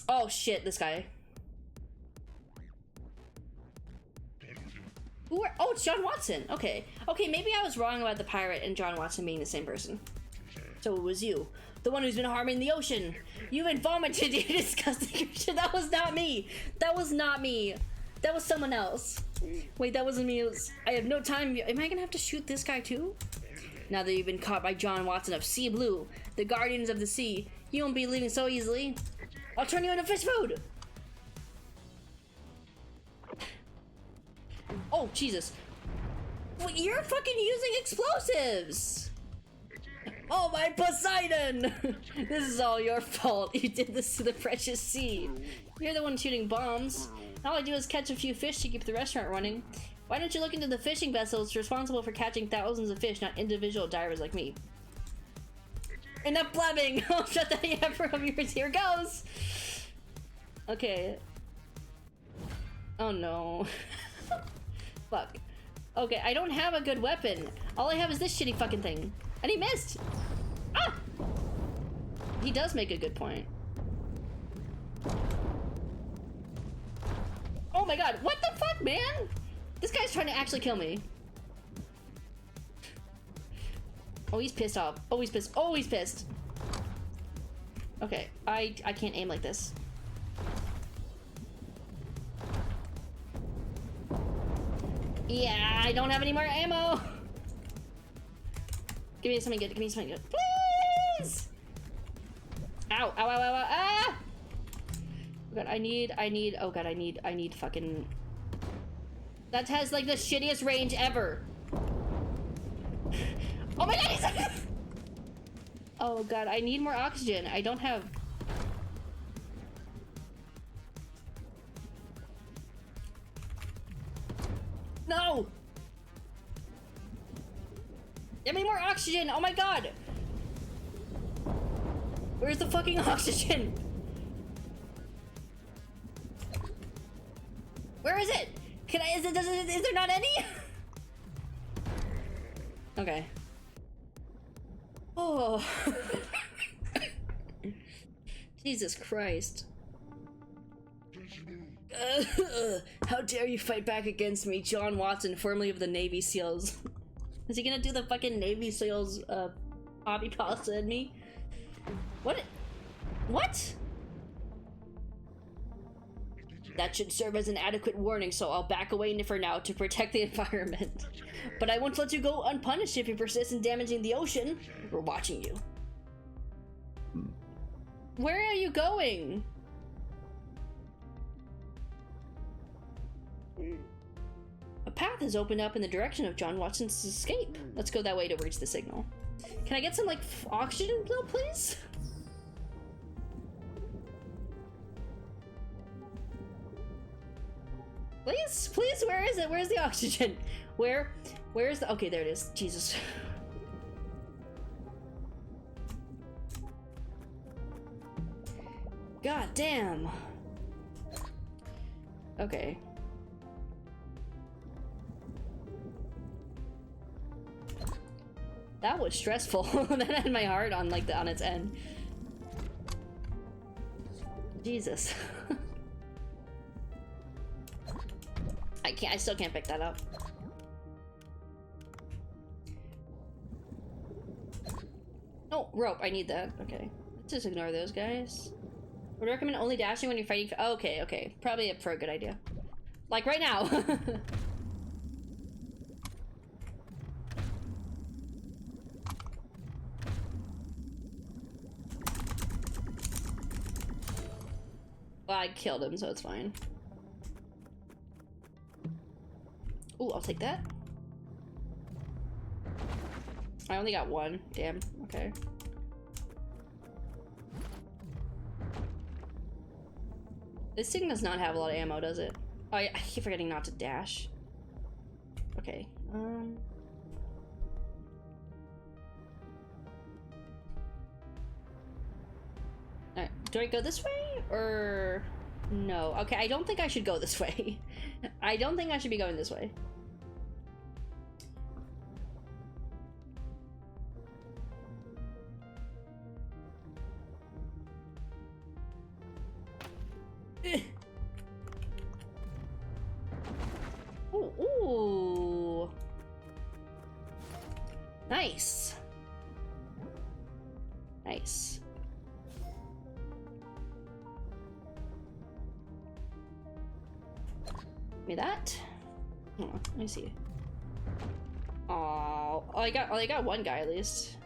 Oh shit, this guy. Who are, oh, it's John Watson. Okay. Okay, maybe I was wrong about the pirate and John Watson being the same person. So it was you. The one who's been harming the ocean. You've been vomited, you disgusting creature. That was not me. That was not me. That was someone else. Wait, that wasn't me. It was, I have no time. Am I gonna have to shoot this guy too? Now that you've been caught by John Watson of Sea Blue, the guardians of the sea, you won't be leaving so easily. I'll turn you into fish food. Oh, Jesus. Well, you're fucking using explosives! Oh, my Poseidon! This is all your fault. You did this to the precious sea. You're the one shooting bombs. All I do is catch a few fish to keep the restaurant running. Why don't you look into the fishing vessels responsible for catching thousands of fish, not individual divers like me? Enough blabbing! I'll shut that yapper of yours. Here goes! Okay. Oh no. Fuck. Okay, I don't have a good weapon. All I have is this shitty fucking thing. And he missed! Ah! He does make a good point. Oh my god, what the fuck, man? This guy's trying to actually kill me. Oh, he's pissed off. Oh, he's pissed. Oh, he's pissed. Okay, I can't aim like this. Yeah, I don't have any more ammo. Give me something good. Give me something good. Please! Ow, ow, ow, ow, ow. Ah! Oh god, I need fucking... That has like the shittiest range ever. Oh my god, he's... Oh god, I need more oxygen. I don't have... No! Give me more oxygen! Oh my god! Where's the fucking oxygen? Where is it? Can I, is there not any? Okay. Oh. Jesus Christ. How dare you fight back against me, John Watson, formerly of the Navy SEALs. Is he gonna do the fucking Navy SEALs, hobby pasta at me? What? What? That should serve as an adequate warning, so I'll back away for now to protect the environment. But I won't let you go unpunished if you persist in damaging the ocean. We're watching you. Where are you going? A path has opened up in the direction of John Watson's escape. Let's go that way to reach the signal. Can I get some, like, oxygen, though, please? Please? Please? Where is it? Where's the oxygen? Where's the... Okay, there it is. Jesus. God damn. Okay. That was stressful. That had my heart on like on its end. Jesus. I still can't pick that up. Oh, rope, I need that. Okay. Let's just ignore those guys. Would recommend only dashing when you're fighting. Oh, okay, okay. Probably for a good idea. Like right now. Well, I killed him, so it's fine. Ooh, I'll take that. I only got one. Damn. Okay. This thing does not have a lot of ammo, does it? Oh, yeah, I keep forgetting not to dash. Okay. Alright, do I go this way or no? Okay, I don't think I should go this way. I don't think I should be going this way. Ooh, ooh. Nice. Nice. Give me that. Hold on, let me see. Oh, I got one guy at least.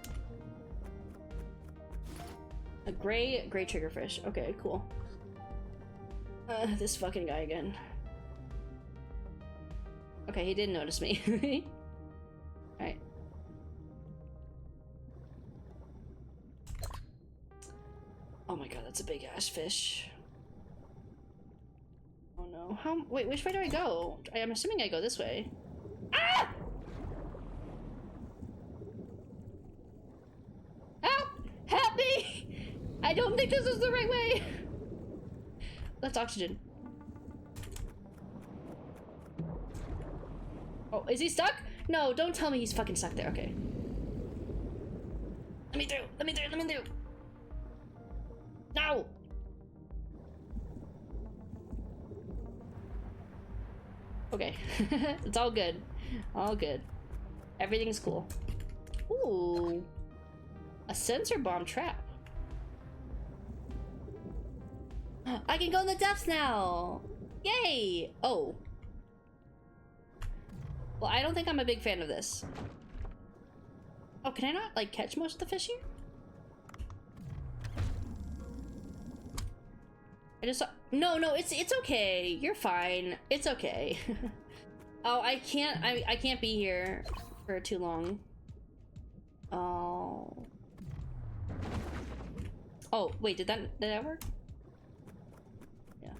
A gray triggerfish. Okay, cool. This fucking guy again. Okay, he didn't notice me. Alright. Oh my god, that's a big ass fish. Oh no. Wait, which way do I go? I'm assuming I go this way. Ah! Help! Help me! I don't think this is the right way! That's oxygen. Oh, is he stuck? No, don't tell me he's fucking stuck there. Okay. Let me through. Let me through. Let me through. No! Okay. It's all good. All good. Everything's cool. Ooh. A sensor bomb trap. I can go in the depths now! Yay! Oh. Well, I don't think I'm a big fan of this. Oh, can I not, like, catch most of the fish here? I just saw— No, it's okay. You're fine. It's okay. Oh, I can't be here for too long. Oh. Oh, wait, did that work? Yeah.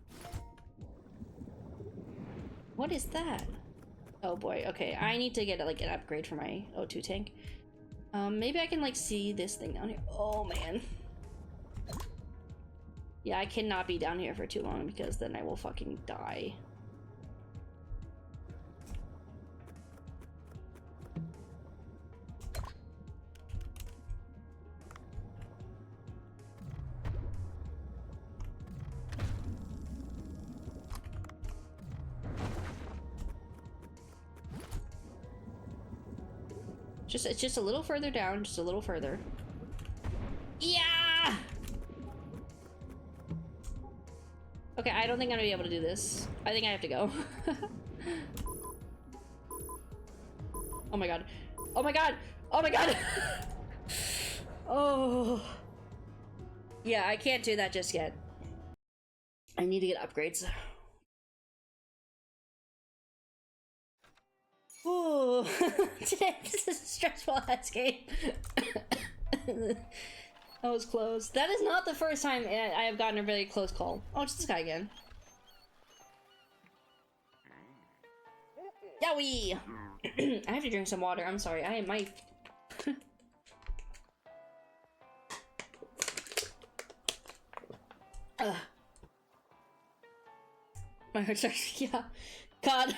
What is that? Oh boy, okay. I need to get like an upgrade for my O2 tank. Maybe I can like see this thing down here. Oh man. Yeah, I cannot be down here for too long because then I will fucking die. It's just a little further down, just a little further. Yeah! Okay, I don't think I'm gonna be able to do this. I think I have to go. Oh my god. Oh my god! Oh my god! Oh. Yeah, I can't do that just yet. I need to get upgrades. Ooh. Today this is a stressful ass game. That was close. That is not the first time I have gotten a very close call. Oh, it's this guy again. Yowie! I have to drink some water. I'm sorry. I might. My heart starts. Yeah. God.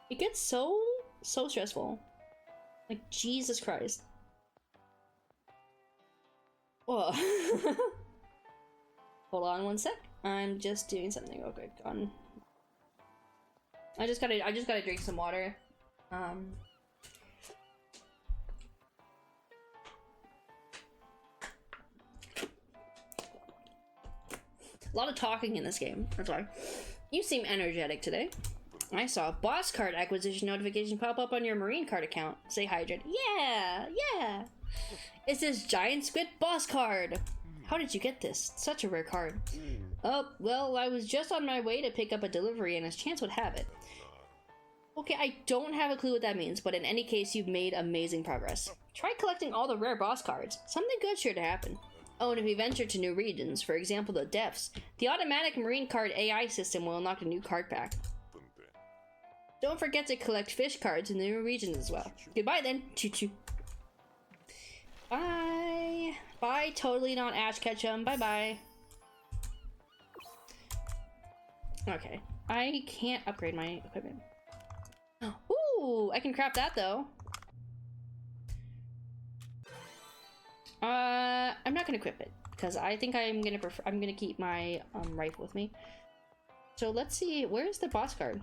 It gets so stressful. Like, Jesus Christ. Whoa. Hold on one sec. I'm just doing something real quick. I just gotta drink some water. A lot of talking in this game. That's why. You seem energetic today. I saw a boss card acquisition notification pop up on your marine card account. Say hydrate. Yeah, yeah. It's this giant squid boss card. How did you get this? Such a rare card. Oh, well, I was just on my way to pick up a delivery and as chance would have it. Okay, I don't have a clue what that means, but in any case, you've made amazing progress. Try collecting all the rare boss cards. Something good's sure to happen. Oh, and if we venture to new regions, for example the depths, the automatic marine card AI system will unlock a new card pack. Don't forget to collect fish cards in the new regions as well. Goodbye then. Choo-choo. Bye. Bye, totally not Ash Ketchum. Bye-bye. Okay. I can't upgrade my equipment. Ooh, I can craft that though. I'm not gonna equip it because I think I'm gonna keep my rifle with me. So let's see, where's the boss card?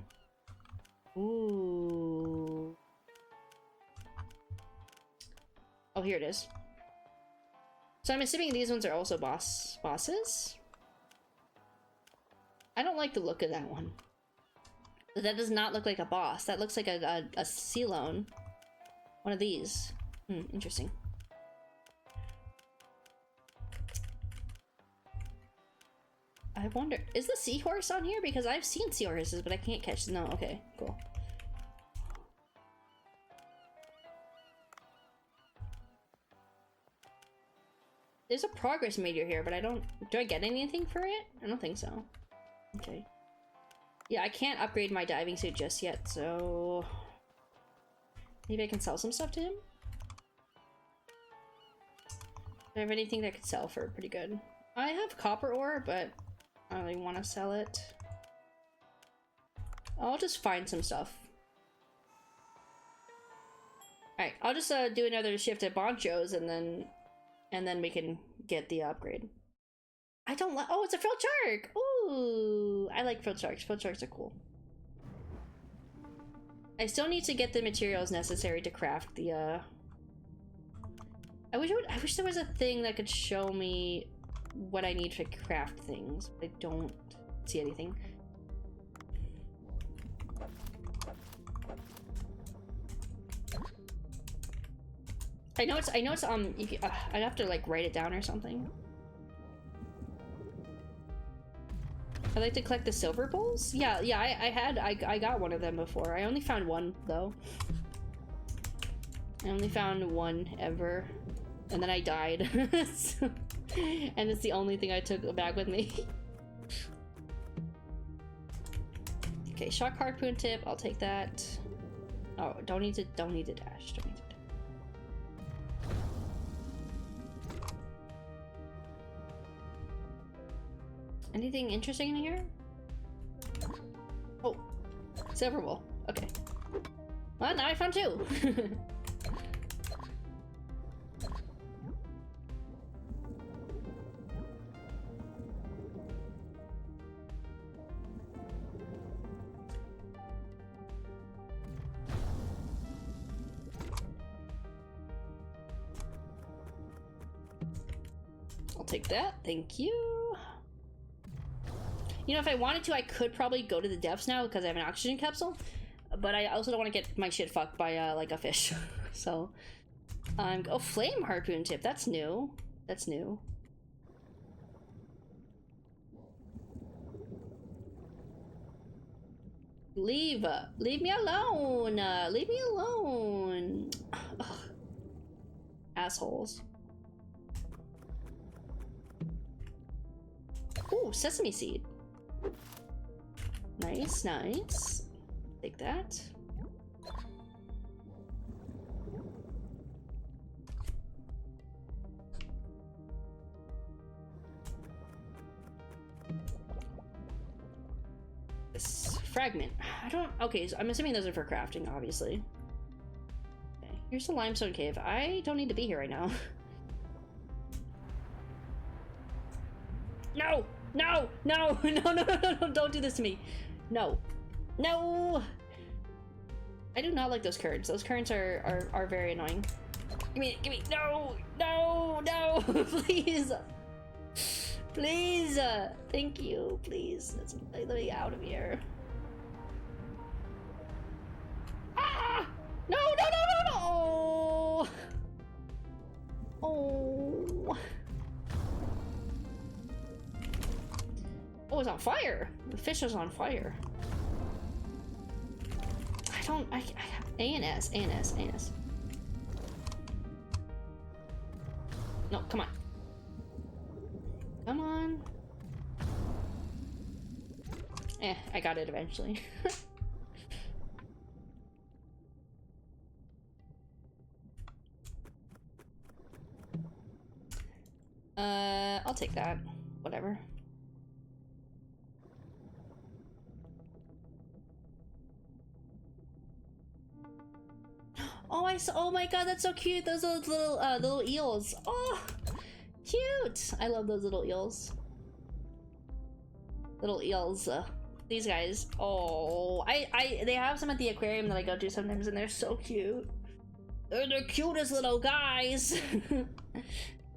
Ooh. Oh, here it is. So I'm assuming these ones are also bosses? I don't like the look of that one. That does not look like a boss. That looks like a Ceylon. One of these. Interesting. I wonder, is the seahorse on here? Because I've seen seahorses, but I can't catch them. No, okay, cool. There's a progress meter here, but I don't... Do I get anything for it? I don't think so. Okay. Yeah, I can't upgrade my diving suit just yet, so... Maybe I can sell some stuff to him? Do I have anything that I could sell for pretty good? I have copper ore, but I don't really want to sell it. I'll just find some stuff. Alright, I'll just do another shift at Boncho's and then we can get the upgrade. I don't like... Oh, it's a frilled shark! Ooh! I like frilled sharks. Frilled sharks are cool. I still need to get the materials necessary to craft the, I wish there was a thing that could show me what I need to craft things. I don't see anything. I know it's I'd have to like write it down or something. I'd like to collect the silver bowls. Yeah, I got one of them before. I only found one though. I only found one ever, and then I died. So, and it's the only thing I took back with me. Okay, shock harpoon tip. I'll take that. Oh, don't need to dash. Don't need to dash. Anything interesting in here? Oh, silver bowl. Okay. Well, now I found two. I'll take that. Thank you. You know, if I wanted to, I could probably go to the depths now because I have an oxygen capsule, but I also don't want to get my shit fucked by like a fish. So, oh, flame harpoon tip. That's new. That's new. Leave me alone. Leave me alone. Ugh. Assholes. Ooh, sesame seed. Nice, nice. Take that. This fragment. I don't... Okay, so I'm assuming those are for crafting, obviously. Okay, here's the limestone cave. I don't need to be here right now. No! No! No! No, no, no, no, don't do this to me. No. No! I do not like those currents. Those currents are very annoying. Give me, no! No! No! Please! Please! Thank you, please. Let me out of here. Ah! No, no, no, no, no! Oh! Oh, it's on fire! The fish is on fire. I ANS. No, come on. Come on. I got it eventually. I'll take that. Whatever. Oh, I saw. Oh my god, that's so cute. Those little eels. Oh, cute. I love those little eels. Little eels. These guys. Oh, they have some at the aquarium that I go to sometimes, and they're so cute. They're the cutest little guys.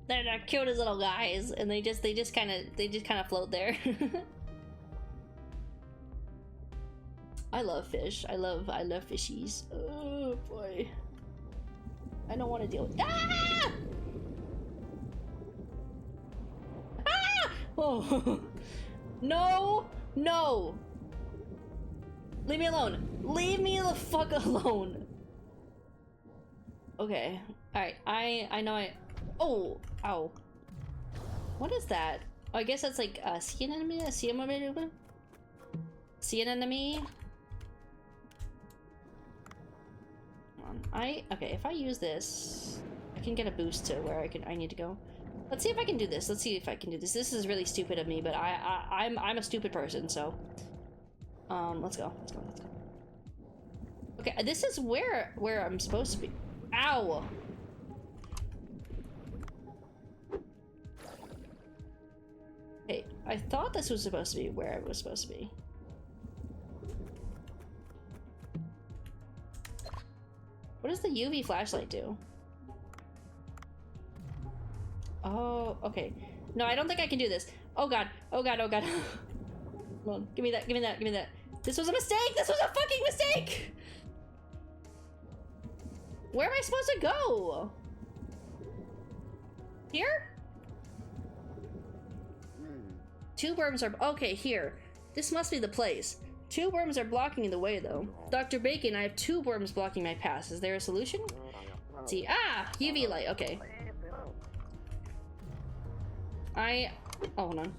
They're the cutest little guys, and they just kind of float there. I love fish. I love fishies. Oh boy. I don't want to deal with. Ah! Ah! Oh. No! No! Leave me alone. Leave me the fuck alone. Okay. Alright. I know I. Oh! Ow. What is that? Oh, I guess that's like a sea anemone? A sea anemone? Sea anemone? Okay, if I use this, I can get a boost to where I need to go. Let's see if I can do this. Let's see if I can do this. This is really stupid of me, but I'm a stupid person, so let's go. Okay, this is where I'm supposed to be. Ow. Hey, I thought this was supposed to be where it was supposed to be. What does the UV flashlight do? Oh, okay. No, I don't think I can do this. Oh god. Oh god, oh god. Come on, give me that, give me that, give me that. This was a mistake! This was a fucking mistake! Where am I supposed to go? Here? Two worms are... Okay, here. This must be the place. Two worms are blocking the way, though. Dr. Bacon, I have two worms blocking my path. Is there a solution? Let's see. Ah! UV light. Okay. Oh, hold on.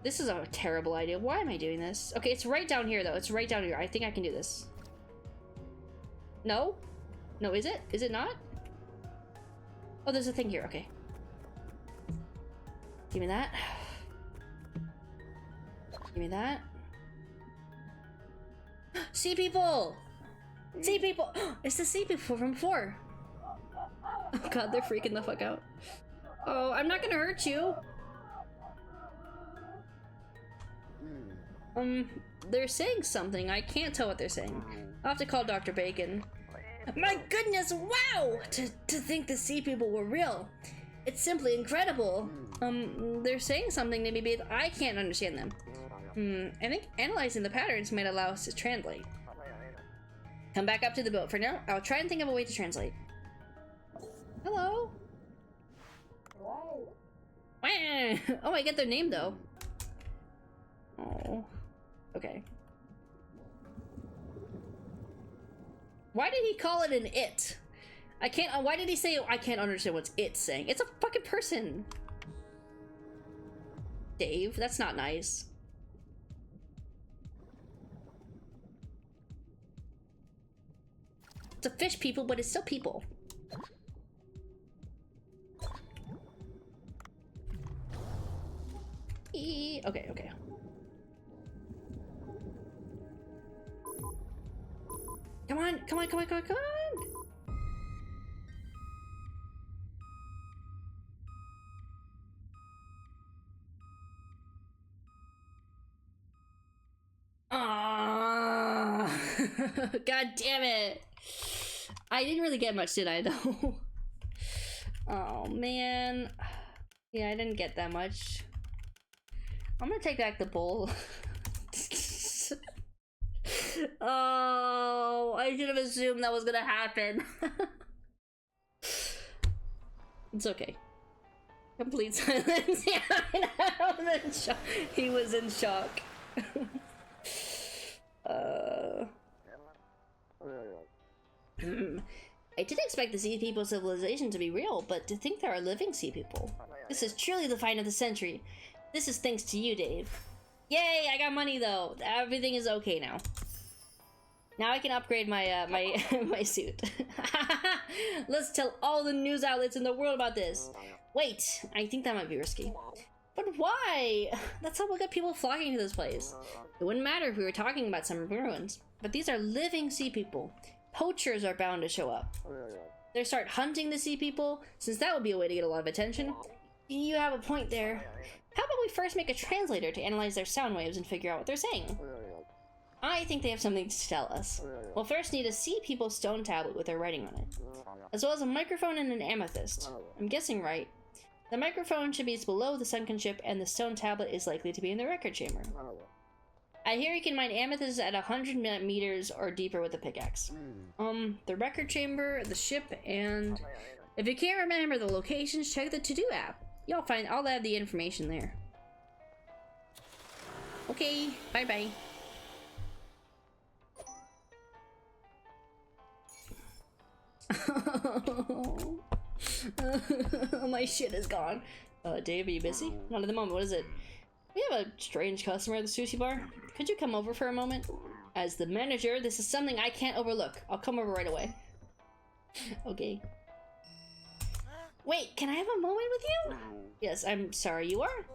This is a terrible idea. Why am I doing this? Okay, it's right down here, though. It's right down here. I think I can do this. No? No, is it? Is it not? Oh, there's a thing here. Okay. Give me that. Give me that. Sea people! Sea people! It's the sea people from before. Oh god, they're freaking the fuck out. Oh, I'm not gonna hurt you. They're saying something. I can't tell what they're saying. I'll have to call Dr. Bacon. My goodness, wow! To think the sea people were real. It's simply incredible. They're saying something to me, but I can't understand them. I think analyzing the patterns might allow us to translate. Come back up to the boat. For now, I'll try and think of a way to translate. Hello? Oh, I get their name, though. Oh. Okay. Why did he call it an it? I can't- why did he say I can't understand what's it's saying? It's a fucking person! Dave, that's not nice. It's a fish people, but it's still people. Okay, okay. Come on, come on, come on, come on, come on! God damn it! I didn't really get much, did I, though? Oh, man. Yeah, I didn't get that much. I'm gonna take back the bowl. Oh, I should have assumed that was gonna happen. It's okay. Complete silence. Yeah, I was in shock. He was in shock. I did expect the sea people civilization to be real, but to think there are living sea people. This is truly the find of the century. This is thanks to you, Dave. Yay, I got money though. Everything is okay now. Now I can upgrade my my suit. Let's tell all the news outlets in the world about this. Wait, I think that might be risky. But why? That's how we'll get people flocking to this place. It wouldn't matter if we were talking about some ruins. But these are living sea people. Poachers are bound to show up. They start hunting the sea people, since that would be a way to get a lot of attention. You have a point there. How about we first make a translator to analyze their sound waves and figure out what they're saying? I think they have something to tell us. We'll first need a sea people stone tablet with their writing on it, as well as a microphone and an amethyst. I'm guessing right. The microphone should be below the sunken ship, and the stone tablet is likely to be in the record chamber. I hear you can mine amethyst at 100 meters or deeper with a pickaxe. The record chamber, the ship, and... If you can't remember the locations, check the to-do app. You'll find all of the information there. Okay, bye-bye. My shit is gone. Dave, are you busy? Not at the moment. What is it? We have a strange customer at the sushi bar. Could you come over for a moment? As the manager, this is something I can't overlook. I'll come over right away. Okay. Wait, can I have a moment with you? Yes, I'm sorry, you are?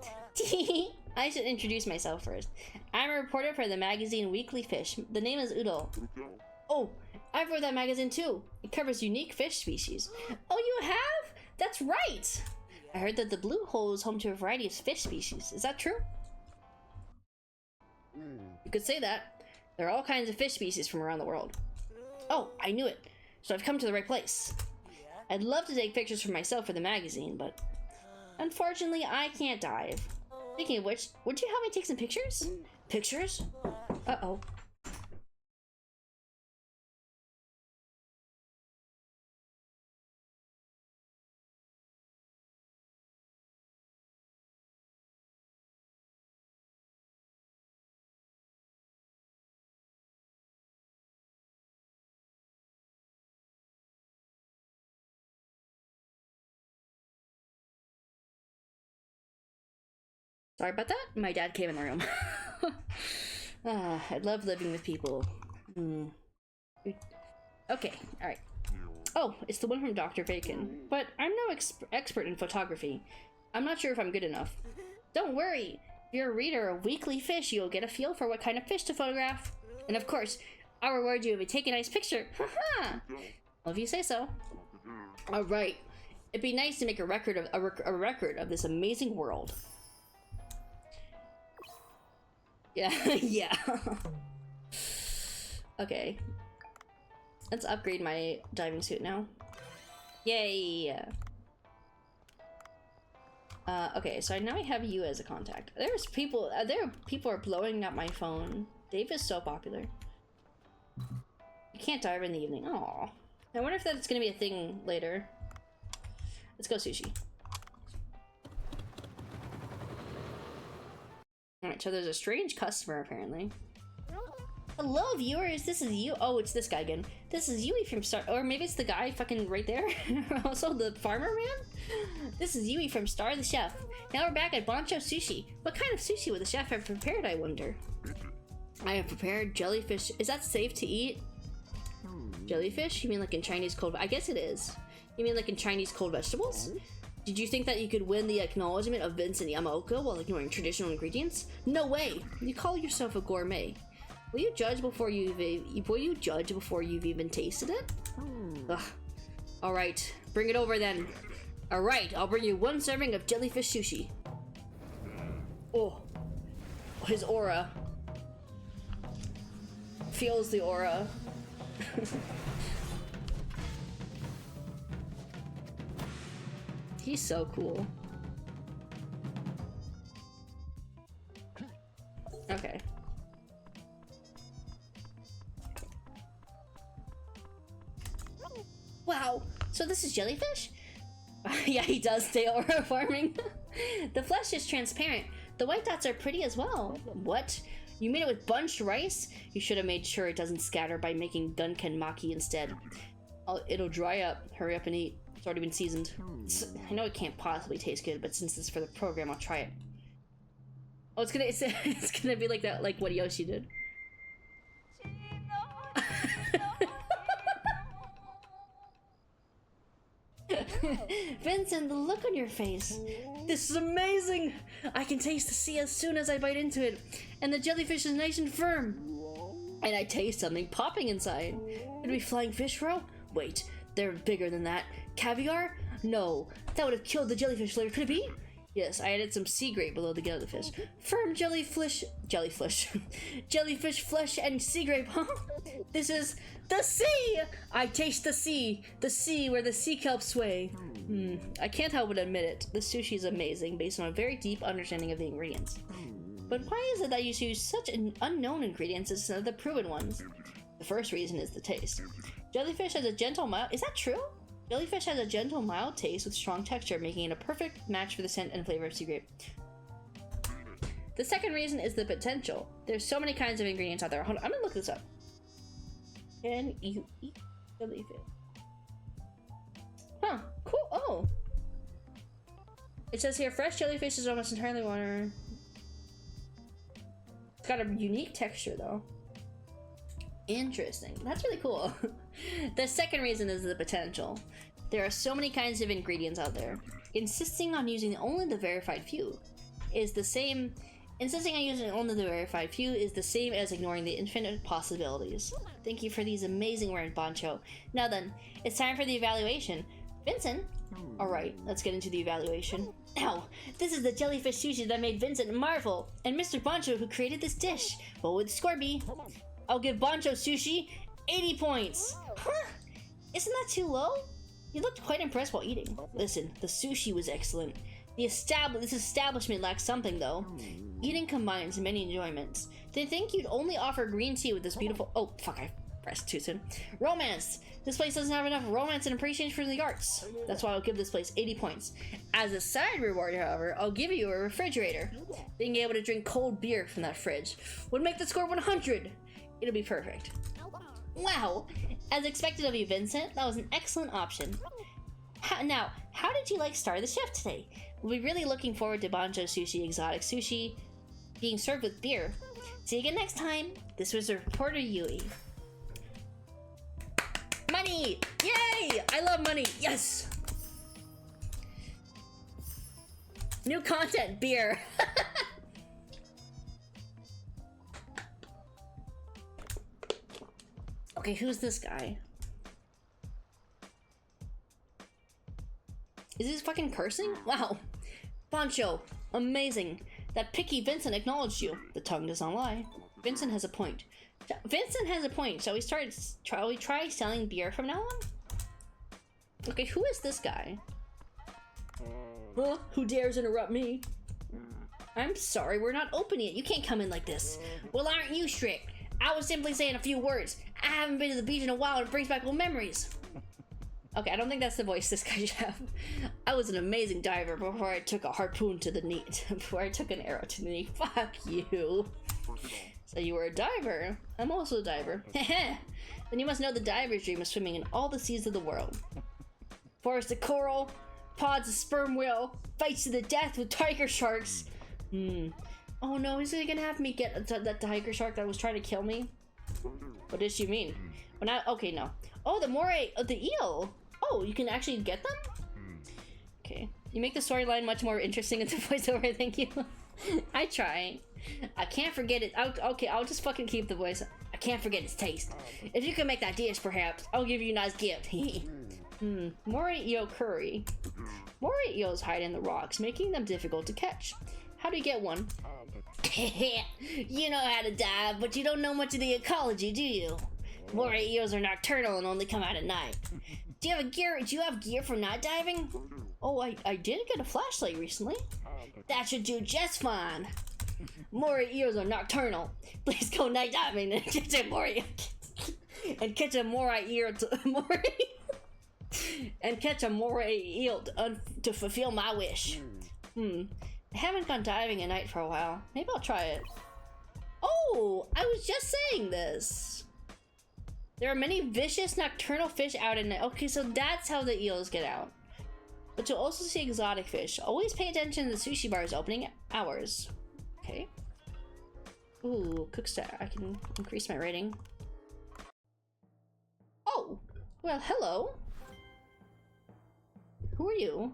I should introduce myself first. I'm a reporter for the magazine Weekly Fish. The name is Udo. Oh, I've read that magazine too. It covers unique fish species. Oh, you have? That's right! I heard that the blue hole is home to a variety of fish species. Is that true? You could say that. There are all kinds of fish species from around the world. Oh, I knew it. So I've come to the right place. I'd love to take pictures for myself for the magazine, but unfortunately, I can't dive. Speaking of which, would you help me take some pictures? Pictures? Uh-oh. Sorry about that. My dad came in the room. I love living with people. Okay, alright. Oh, it's the one from Dr. Bacon. But I'm no expert in photography. I'm not sure if I'm good enough. Don't worry. If you're a reader of Weekly Fish, you'll get a feel for what kind of fish to photograph. And of course, I'll reward you if you take a nice picture. Haha! Well, if you say so. Alright. It'd be nice to make a record of this amazing world. Yeah, yeah. Okay. Let's upgrade my diving suit now. Yay! Okay, so now I have you as a contact. There's people, people are blowing up my phone. Dave is so popular. You can't dive in the evening. Aw. I wonder if that's gonna be a thing later. Let's go sushi. Alright, so there's a strange customer apparently. Hello viewers, this is you. Oh, it's this guy again. This is Yui from Star, or maybe it's the guy fucking right there. Also the farmer man. This is Yui from Star the Chef. Now we're back at Bancho Sushi. What kind of sushi would the chef have prepared, I wonder? I have prepared jellyfish. Is that safe to eat? Jellyfish? You mean like in Chinese cold? I guess it is. You mean like in Chinese cold vegetables? Did you think that you could win the acknowledgement of Vincent Yamaoka while ignoring traditional ingredients? No way! You call yourself a gourmet. Will you judge before you've even tasted it? Ugh. All right, bring it over then. All right, I'll bring you one serving of jellyfish sushi. Oh, his aura. Feels the aura. He's so cool. Okay. Wow, so this is jellyfish? Yeah, he does stay aura farming. The flesh is transparent. The white dots are pretty as well. What? You made it with bunched rice? You should have made sure it doesn't scatter by making gunkan maki instead. It'll dry up. Hurry up and eat. It's already been seasoned. I know it can't possibly taste good, but since it's for the program, I'll try it. Oh, it's gonna be like that, like what Yoshi did. Vincent, the look on your face. This is amazing! I can taste the sea as soon as I bite into it, and the jellyfish is nice and firm. And I taste something popping inside. Could it be flying fish roe? Wait, they're bigger than that. Caviar? No, that would have killed the jellyfish flavor. Could it be? Yes, I added some sea grape below the jellyfish. Firm jellyfish flesh and sea grape, huh? This is the sea! I taste the sea where the sea kelp sway. I can't help but admit it, the sushi is amazing based on a very deep understanding of the ingredients. But why is it that you use such unknown ingredients instead of the proven ones? The first reason is the taste. Jellyfish has a gentle mild... Is that true? Jellyfish has a gentle, mild taste with strong texture, making it a perfect match for the scent and flavor of sea grape. The second reason is the potential. There's so many kinds of ingredients out there. Hold on, I'm gonna look this up. Can you eat jellyfish? Huh, cool. Oh. It says here, fresh jellyfish is almost entirely water. It's got a unique texture though. Interesting. That's really cool. The second reason is the potential. There are so many kinds of ingredients out there. Insisting on using only the verified few is the same. Insisting on using only the verified few is the same as ignoring the infinite possibilities. Thank you for these amazing words, Bancho. Now then, it's time for the evaluation. Vincent? Alright, let's get into the evaluation. Now, this is the jellyfish sushi that made Vincent marvel, and Mr. Bancho who created this dish. What would the score be? I'll give Bancho Sushi 80 points. Huh? Isn't that too low? You looked quite impressed while eating. Listen, the sushi was excellent. This establishment lacks something though. Eating combines many enjoyments. They think you'd only offer green tea with this beautiful— oh, fuck, I pressed too soon. Romance! This place doesn't have enough romance and appreciation for the arts. That's why I'll give this place 80 points. As a side reward, however, I'll give you a refrigerator. Being able to drink cold beer from that fridge would make the score 100. It'll be perfect. Wow! As expected of you, Vincent, that was an excellent option. Now, how did you like Star the Chef today? We'll be really looking forward to Bancho Sushi Exotic Sushi being served with beer. See you again next time. This was reporter Yui. Money! Yay! I love money! Yes! New content, beer. Okay, who's this guy? Is he fucking cursing? Wow. Bancho, amazing. That picky Vincent acknowledged you. The tongue does not lie. Vincent has a point. Vincent has a point. Shall we try selling beer from now on? Okay, who is this guy? Huh? Who dares interrupt me? I'm sorry, we're not open yet. You can't come in like this. Well, aren't you strict? I was simply saying a few words. I haven't been to the beach in a while and it brings back old memories. Okay, I don't think that's the voice this guy should have. I was an amazing diver before I took a harpoon to the knee. Before I took an arrow to the knee. Fuck you. So you were a diver. I'm also a diver. Then you must know the diver's dream of swimming in all the seas of the world. Forest of coral, pods of sperm whale, fights to the death with tiger sharks. Oh no, is he gonna have me get that tiger shark that was trying to kill me? What does she mean? Okay, no. Oh, the moray, the eel. Oh, you can actually get them? Okay. You make the storyline much more interesting in the voiceover, thank you. I try. I can't forget it. Okay, I'll just fucking keep the voice. I can't forget its taste. If you can make that dish, perhaps, I'll give you a nice gift. Moray eel curry. Moray eels hide in the rocks, making them difficult to catch. How do you get one? You know how to dive, but you don't know much of the ecology, do you? Moray eels are nocturnal and only come out at night. Do you have gear for night diving? Oh, I did get a flashlight recently. That should do just fine. Moray eels are nocturnal. Please go night diving and catch a moray and catch a moray eel and catch a moray eel to fulfill my wish. I haven't gone diving at night for a while. Maybe I'll try it. Oh, I was just saying this. There are many vicious nocturnal fish out at night. Okay, so that's how the eels get out. But you'll also see exotic fish. Always pay attention to the sushi bar's opening hours. Okay. Ooh, cook stat. I can increase my rating. Oh, well, hello. Who are you?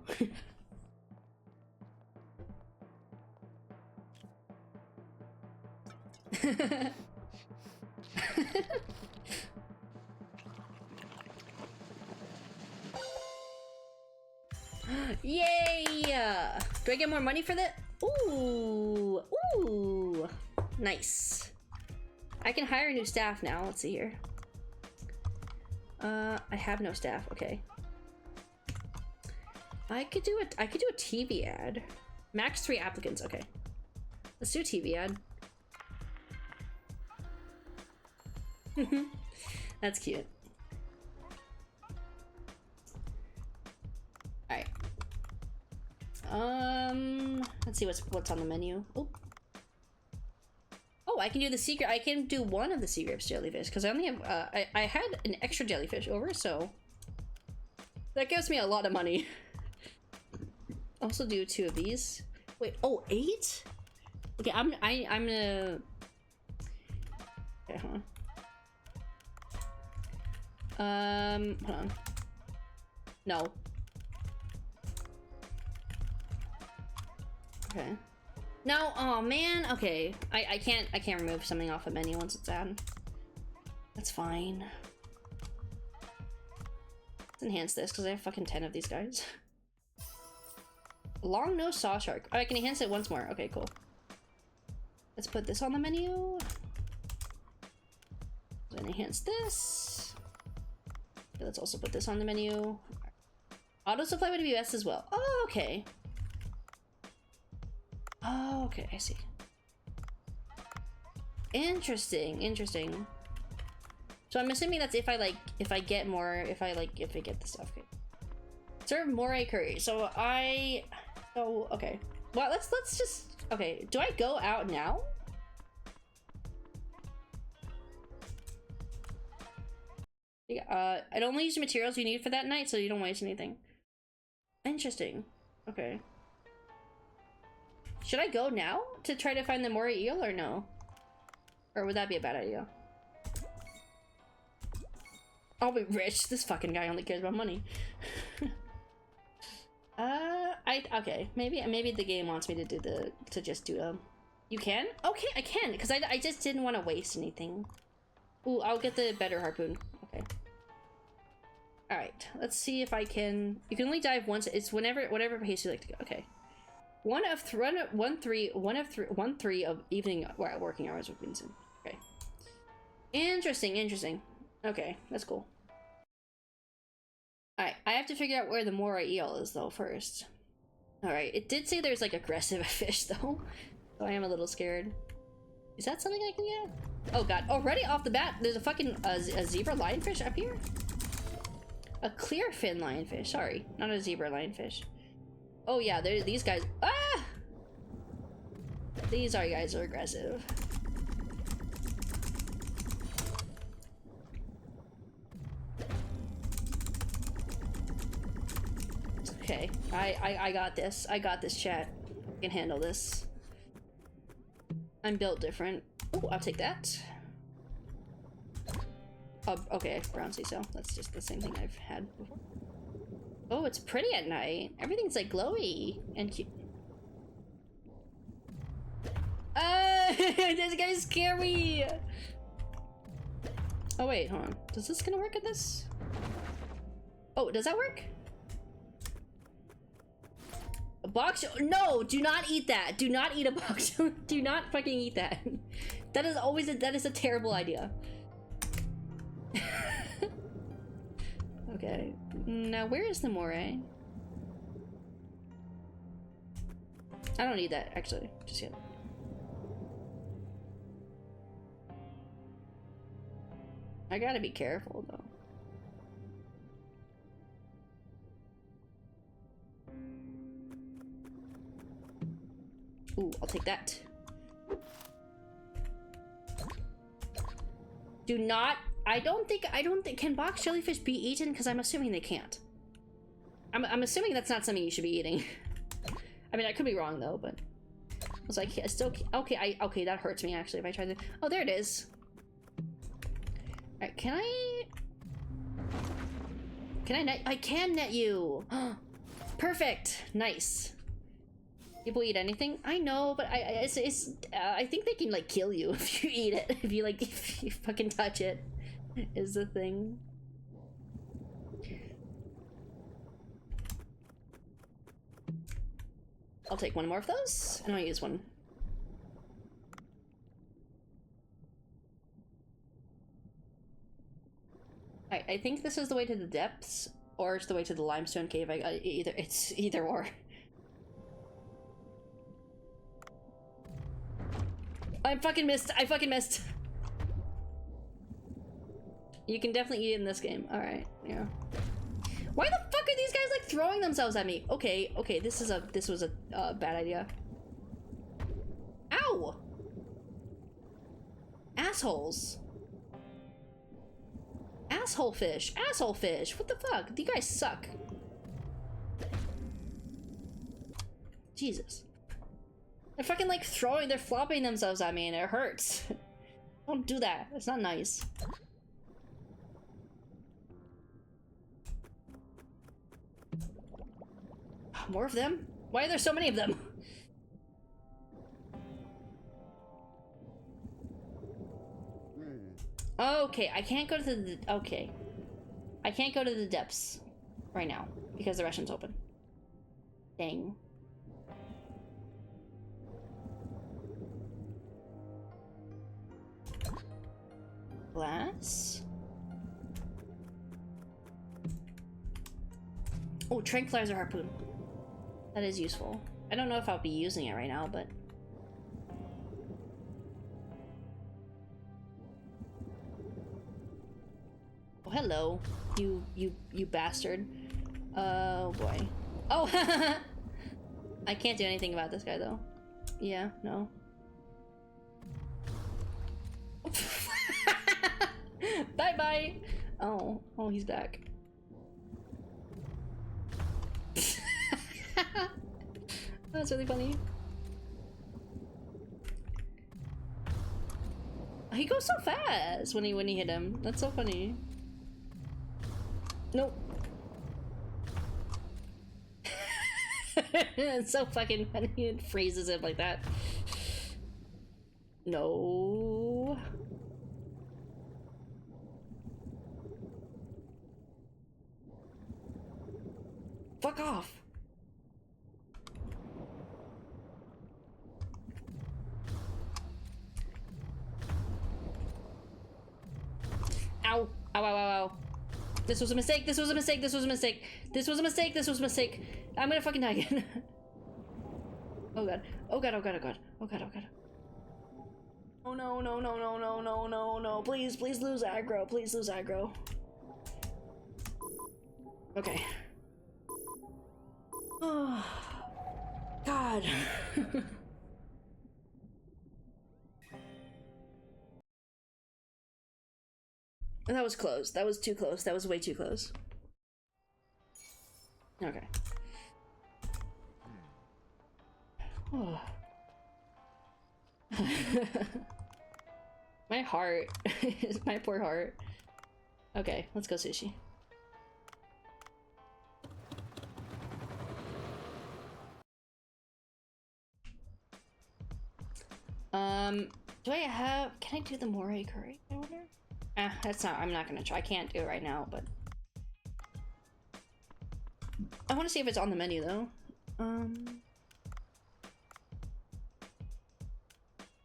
Yay! Do I get more money for that? Ooh, ooh, nice. I can hire new staff now. Let's see here. I have no staff. Okay. I could do a TV ad. Max 3 applicants. Okay. Let's do a TV ad. That's cute. Alright. Let's see what's on the menu. Oh. Oh, I can do the secret. I can do one of the secrets jellyfish because I only have I had an extra jellyfish over, so that gives me a lot of money. Also do 2 of these. Wait, oh, 8? Okay, I'm gonna. Okay, hold on. Hold on. No. Okay. No, oh man. Okay. I can't remove something off a menu once it's added. That's fine. Let's enhance this because I have fucking 10 of these guys. Long nose saw shark. Oh, I can enhance it once more. Okay, cool. Let's put this on the menu. Then enhance this. Okay, let's also put this on the menu. Auto supply would be best as well. Oh, okay. Oh, okay, I see. Interesting, interesting. So I'm assuming that's if I get the stuff. Okay. Serve moray curry. So okay. Well, let's just, okay. Do I go out now? Yeah, I'd only use the materials you need for that night, so you don't waste anything. Interesting. Okay. Should I go now to try to find the moray eel or no? Or would that be a bad idea? I'll be rich. This fucking guy only cares about money. Okay. Maybe the game wants me to do you can? Okay, I can, because I just didn't want to waste anything. Ooh, I'll get the better harpoon. Okay. Alright, let's see if I can. You can only dive once. It's whatever pace you like to go. Okay. One three of evening working hours with Vincent. Okay. Interesting. Okay, that's cool. Alright, I have to figure out where the moray eel is though first. Alright, it did say there's like aggressive fish though. So I am a little scared. Is that something I can get? Oh god, already off the bat, there's a fucking a zebra lionfish up here? A clear fin lionfish, sorry, not a zebra lionfish. Oh yeah, these guys. Ah! These guys are aggressive. Okay, I got this. I got this, chat. I can handle this. I'm built different. Oh, I'll take that. Oh, okay, brown sea cell. That's just the same thing I've had before. Oh, it's pretty at night. Everything's like glowy and cute. This guy's scary. Oh wait, hold on. Does this gonna work at this? Oh, does that work? A box? No, do not eat that. Do not eat a box. Do not fucking eat that. That is always that is a terrible idea. Okay, now where is the moray? I don't need that actually, just yet. I gotta be careful though. Ooh, I'll take that. Do not I don't think, can box jellyfish be eaten? Because I'm assuming they can't. I'm assuming that's not something you should be eating. I mean, I could be wrong though, but I was like, I still, okay, okay, that hurts me actually if I try to, oh, there it is. Alright, can I net, I can net you. Perfect, nice. People eat anything? I know, but I think they can like kill you if you eat it. If you fucking touch it, is the thing. I'll take one more of those, and I'll use one. I think this is the way to the depths, or it's the way to the limestone cave. It's either or. I fucking missed. I fucking missed. You can definitely eat it in this game. All right, yeah. Why the fuck are these guys like throwing themselves at me? Okay, okay, this was a bad idea. Ow! Assholes. Asshole fish. Asshole fish. What the fuck? You guys suck. Jesus. They're fucking like they're flopping themselves at me and it hurts. Don't do that. It's not nice. More of them? Why are there so many of them? Okay, I can't go to the... Okay. I can't go to the depths right now because the restaurant's open. Dang. Glass? Oh, tranquilizer harpoon. That is useful. I don't know if I'll be using it right now, but... Oh, hello, you bastard. Oh boy. Oh, I can't do anything about this guy though. Yeah, no. Bye bye. Oh, he's back. That's really funny. He goes so fast when he hit him. That's so funny. Nope. It's so fucking funny. It freezes him like that. No. Fuck off. Ow. Ow, ow, ow, ow. This was a mistake, this was a mistake, this was a mistake. This was a mistake, this was a mistake. I'm gonna fucking die again. Oh god. Oh god, oh god, oh god. Oh god, oh god. Oh no, no, no, no, no, no, no, no. Please, please lose aggro. Please lose aggro. Okay. Oh. God. That was close. That was too close. That was way too close. Okay. Oh. My heart. My poor heart. Okay, let's go sushi. Do I have... Can I do the moray curry, I wonder? That's not... I'm not gonna try. I can't do it right now, but... I want to see if it's on the menu, though.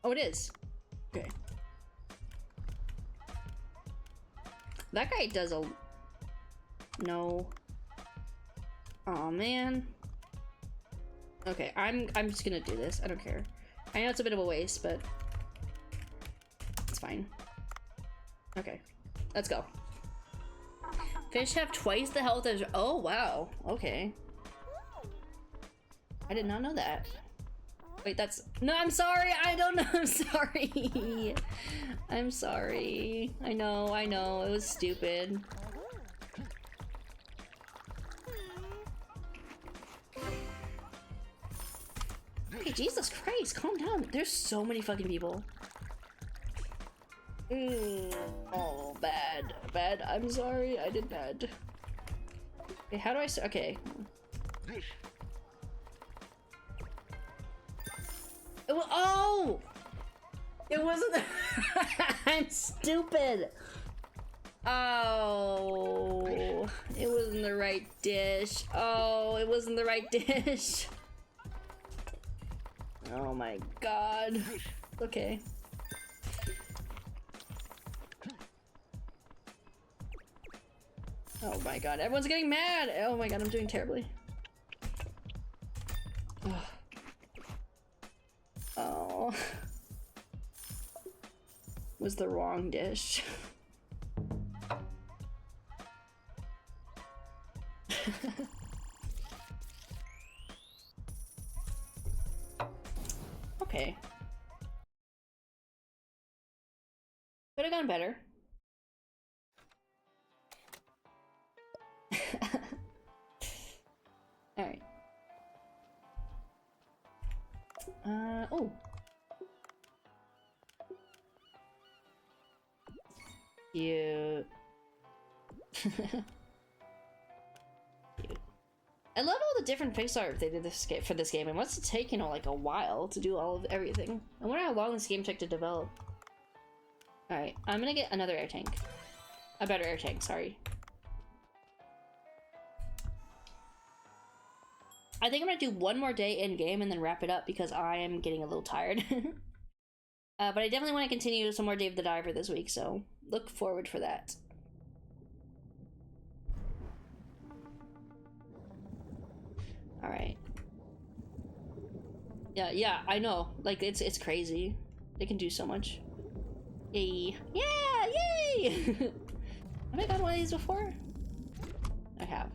Oh, it is. Okay. That guy does a... No. Oh man. Okay, I'm just gonna do this. I don't care. I know it's a bit of a waste, but... It's fine. Okay. Let's go. Fish have twice the health as... Oh, wow. Okay. I did not know that. Wait, that's... No, I'm sorry! I don't know! I'm sorry! I'm sorry. I know. It was stupid. Okay, Jesus Christ, calm down. There's so many fucking people. Oh, bad. Bad. I'm sorry. I did bad. Okay, how do I... Okay. Oh! It wasn't... I'm stupid! Oh... It wasn't the right dish. Oh, it wasn't the right dish. Oh my god. Okay. Oh my god, everyone's getting mad! Oh my god, I'm doing terribly. Ugh. Oh. Was the wrong dish. Okay. Could have gone better. Alright. Oh. Cute. Cute. I love all the different pixel art they did for this game, and must have taken like a while to do all of everything. I wonder how long this game took to develop. Alright, I'm gonna get another air tank. A better air tank, sorry. I think I'm gonna do one more day in game and then wrap it up because I am getting a little tired. But I definitely want to continue some more Dave the Diver this week, so look forward for that. Alright. Yeah, I know. Like, it's crazy. They can do so much. Yay. Yeah, yay! Have I gotten one of these before? I have.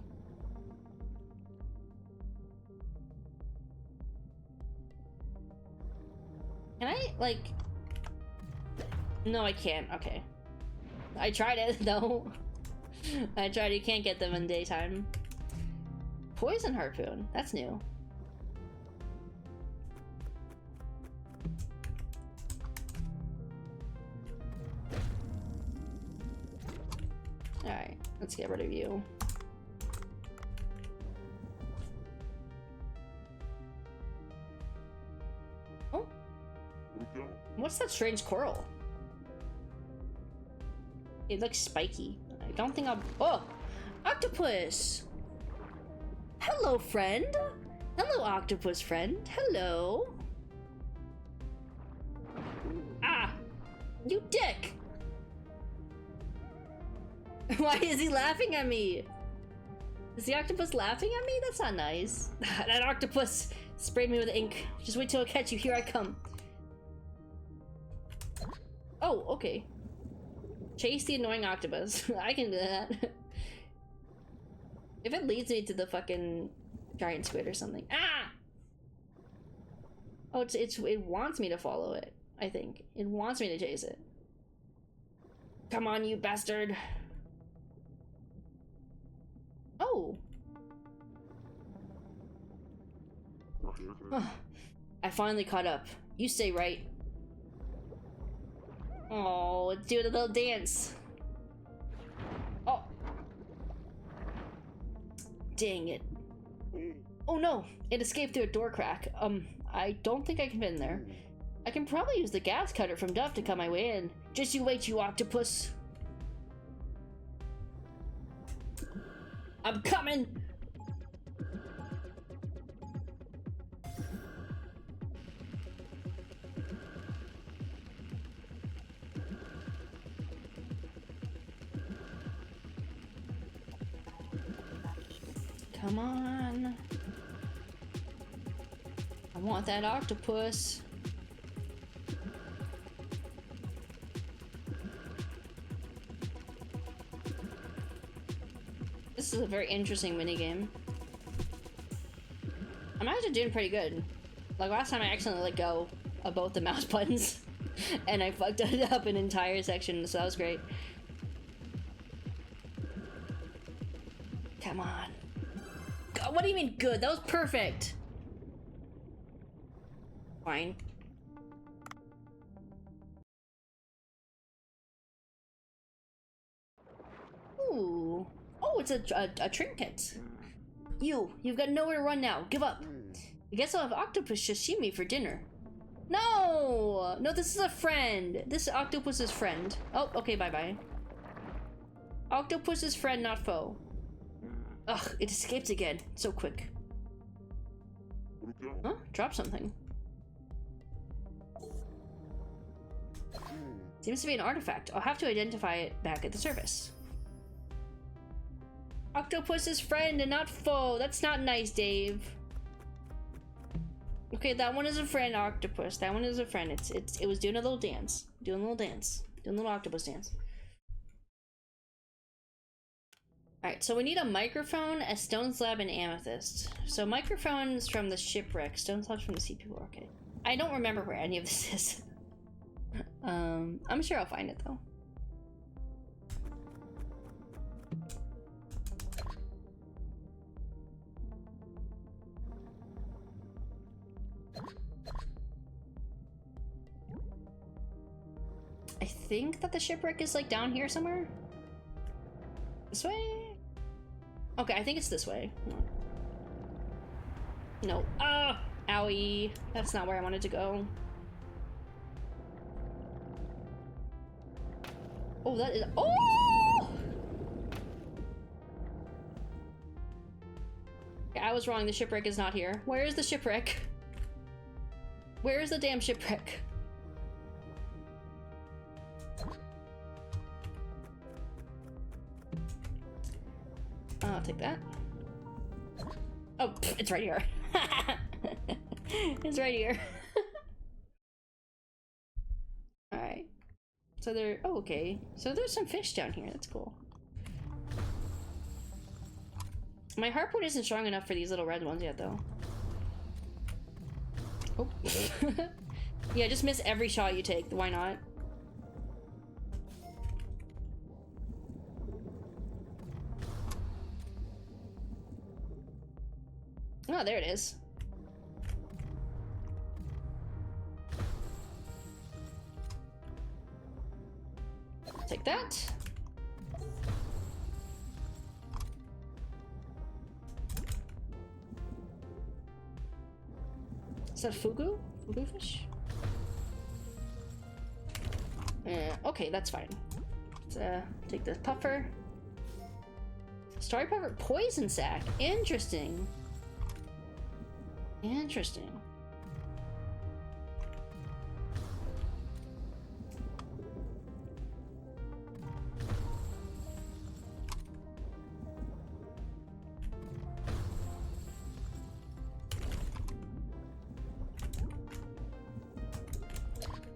Can I, like... No, I can't. Okay. I tried it, though. I tried. You can't get them in daytime. Poison harpoon. That's new. Alright. Let's get rid of you. Oh. What's that strange coral? It looks spiky. I don't think I'll... Oh! Octopus! Hello, friend! Hello, octopus friend. Hello! Ah! You dick! Why is he laughing at me? Is the octopus laughing at me? That's not nice. That octopus sprayed me with ink. Just wait till I catch you. Here I come. Oh, okay. Chase the annoying octopus. I can do that. If it leads me to the fucking giant squid or something. Ah! Oh, it wants me to follow it, I think. It wants me to chase it. Come on, you bastard. Oh. I finally caught up. You stay right. Oh, it's doing a little dance. Oh. Dang it. Oh no, it escaped through a door crack. I don't think I can fit in there. I can probably use the gas cutter from Duff to cut my way in. Just you wait, you octopus. I'm coming! Come on. I want that octopus. This is a very interesting minigame. I'm actually doing pretty good. Like last time I accidentally let go of both the mouse buttons and I fucked up an entire section, so that was great. Come on. God, what do you mean good? That was perfect. Fine. Ooh. Oh, it's a trinket. You've got nowhere to run now. Give up. I guess I'll have octopus sashimi for dinner. No! No, this is a friend. This is Octopus's friend. Oh, okay, bye-bye. Octopus's friend, not foe. Ugh, it escaped again. So quick. Huh? Drop something. Seems to be an artifact. I'll have to identify it back at the surface. Octopus's friend and not foe. That's not nice, Dave. Okay, that one is a friend, octopus. That one is a friend. It was doing a little dance. Doing a little dance. Doing a little octopus dance. Alright, so we need a microphone, a stone slab, and amethyst. So microphones from the shipwreck, stone slabs from the sea people. Okay. I don't remember where any of this is. I'm sure I'll find it though. I think that the shipwreck is like down here somewhere. This way? Okay, I think it's this way. No. Ah! Owie. That's not where I wanted to go. Oh, that is. Oh! Okay, I was wrong. The shipwreck is not here. Where is the shipwreck? Where is the damn shipwreck? I'll take that. Oh, it's right here. It's right here. Alright. So there. Oh, okay. So there's some fish down here. That's cool. My harpoon isn't strong enough for these little red ones yet, though. Oh. Yeah, just miss every shot you take. Why not? Oh, there it is. Take that. Is that fugu? Fugu fish? Okay, that's fine. Let's take the puffer. Starry puffer, poison sac. Interesting. Interesting.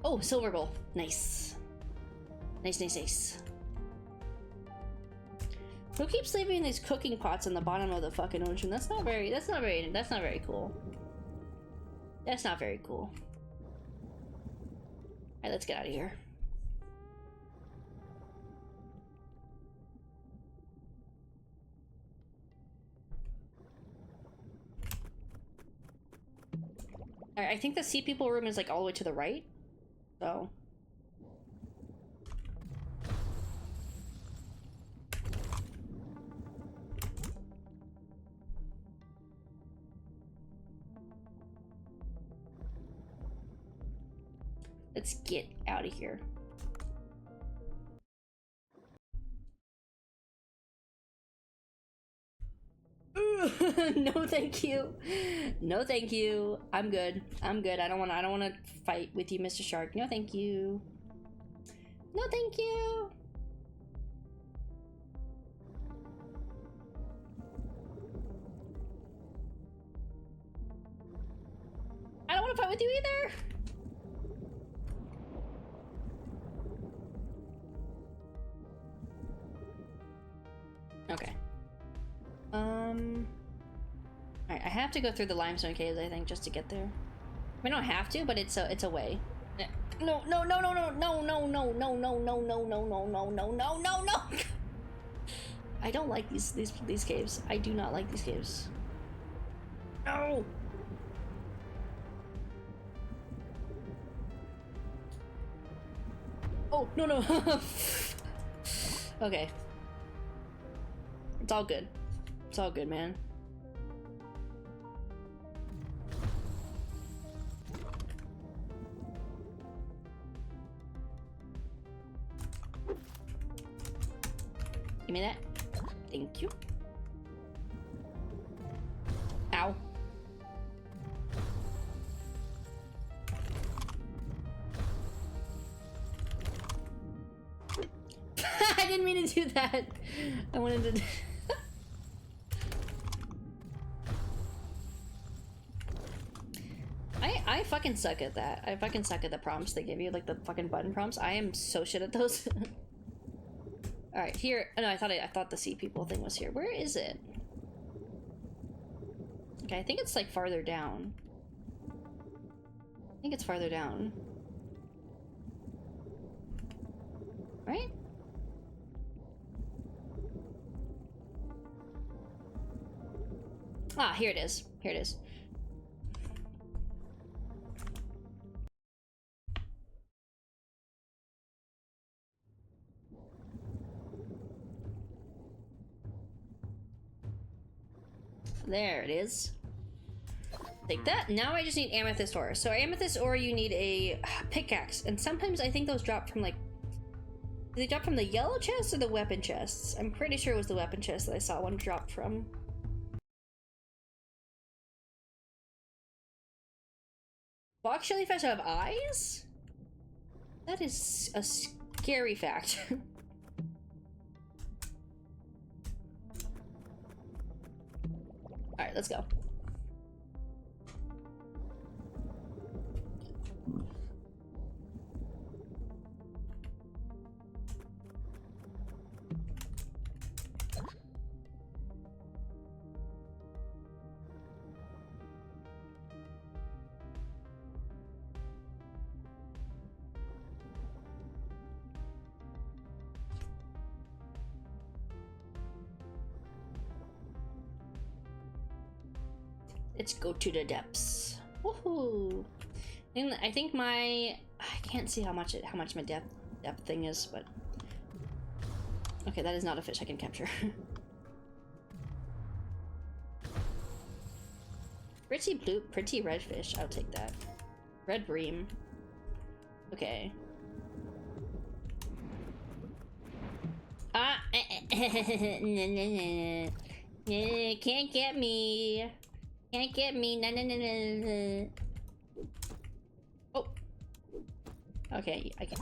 Oh, silver bowl. Nice. Nice, nice, nice. Who keeps leaving these cooking pots in the bottom of the fucking ocean? That's not very cool. That's not very cool. Alright, let's get out of here. Alright, I think the sea people room is like all the way to the right. So. Let's get out of here. No, thank you. No, thank you. I'm good. I'm good. I don't want to fight with you, Mr. Shark. No, thank you. No, thank you. I don't want to fight with you either. Okay. Alright, I have to go through the limestone caves, I think, just to get there. We don't have to, but it's a way. No, no, no, no, no, no, no, no, no, no, no, no, no, no, no, no, no, no, no. I don't like these caves. I do not like these caves. No. Oh, no, no. Okay. It's all good. It's all good, man. Give me that. Thank you. Ow. I didn't mean to do that. I wanted to. I fucking suck at that. I fucking suck at the prompts they give you, like the fucking button prompts. I am so shit at those. All right, here. Oh, no, I thought the sea people thing was here. Where is it? Okay, I think it's like farther down. I think it's farther down. Right? Ah, here it is. Here it is. There it is. Take that. Now I just need amethyst ore. So amethyst ore, you need a pickaxe, and sometimes I think those drop from like. Do they drop from the yellow chests or the weapon chests? I'm pretty sure it was the weapon chest that I saw one drop from. Box jellyfish have eyes? That is a scary fact. Alright, let's go. Let's go to the depths. Woohoo! I think I can't see how much my depth thing is, but okay, that is not a fish I can capture. pretty red fish. I'll take that. Red bream. Okay. Ah, can't get me. Can't get me. No. Oh. Okay, I can't.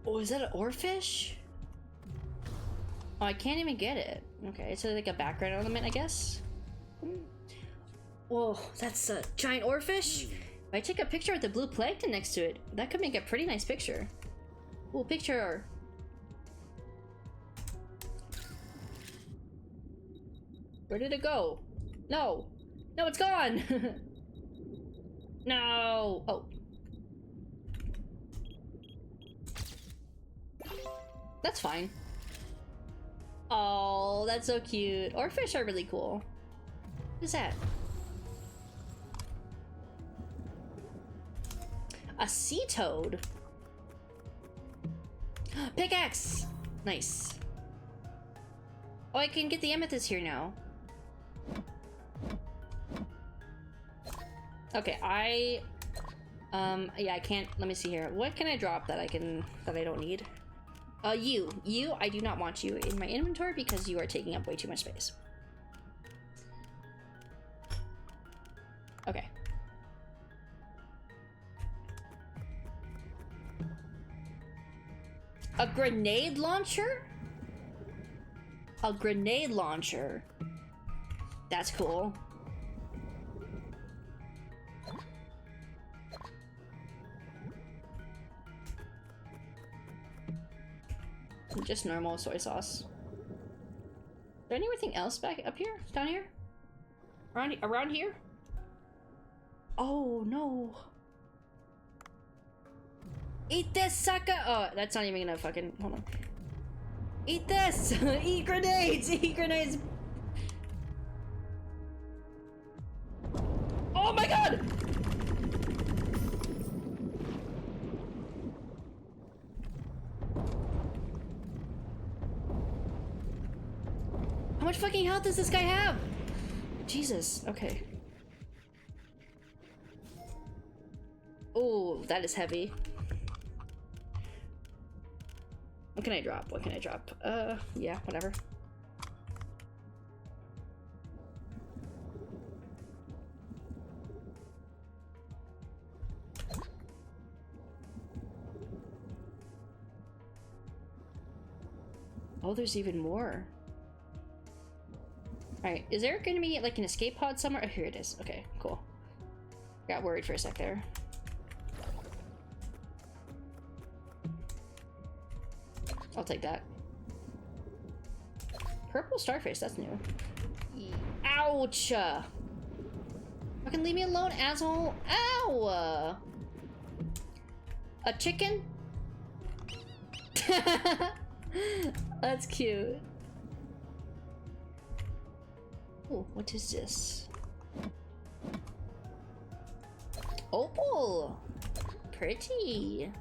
Oh, is that an oarfish? Oh, I can't even get it. Okay, it's like a background element, I guess. Whoa, that's a giant oarfish. If I take a picture with the blue plankton next to it, that could make a pretty nice picture. Ooh, picture. Where did it go? No. No, it's gone. No. Oh. That's fine. Oh, that's so cute. Oarfish are really cool. What is that? A sea toad. Pickaxe! Nice. Oh, I can get the amethyst here now. Okay, yeah, I can't. Let me see here. What can I drop that I don't need? You, I do not want you in my inventory because you are taking up way too much space. Okay. A grenade launcher? A grenade launcher. That's cool. Just normal soy sauce. Is there anything else back up here? Down here? Around here? Oh no. Eat this, sucker! Oh, that's not even gonna fucking... Hold on. Eat this! Eat grenades! Eat grenades! Oh my god! How much fucking health does this guy have? Jesus, okay. Oh, that is heavy. What can I drop? What can I drop? Yeah, whatever. Oh, there's even more. Alright, is there gonna be like an escape pod somewhere? Oh, here it is. Okay, cool. Got worried for a sec there. I'll take that. Purple starfish, that's new. Ouch! Fucking leave me alone, asshole! Ow! A chicken? That's cute. Oh, what is this? Opal! Pretty.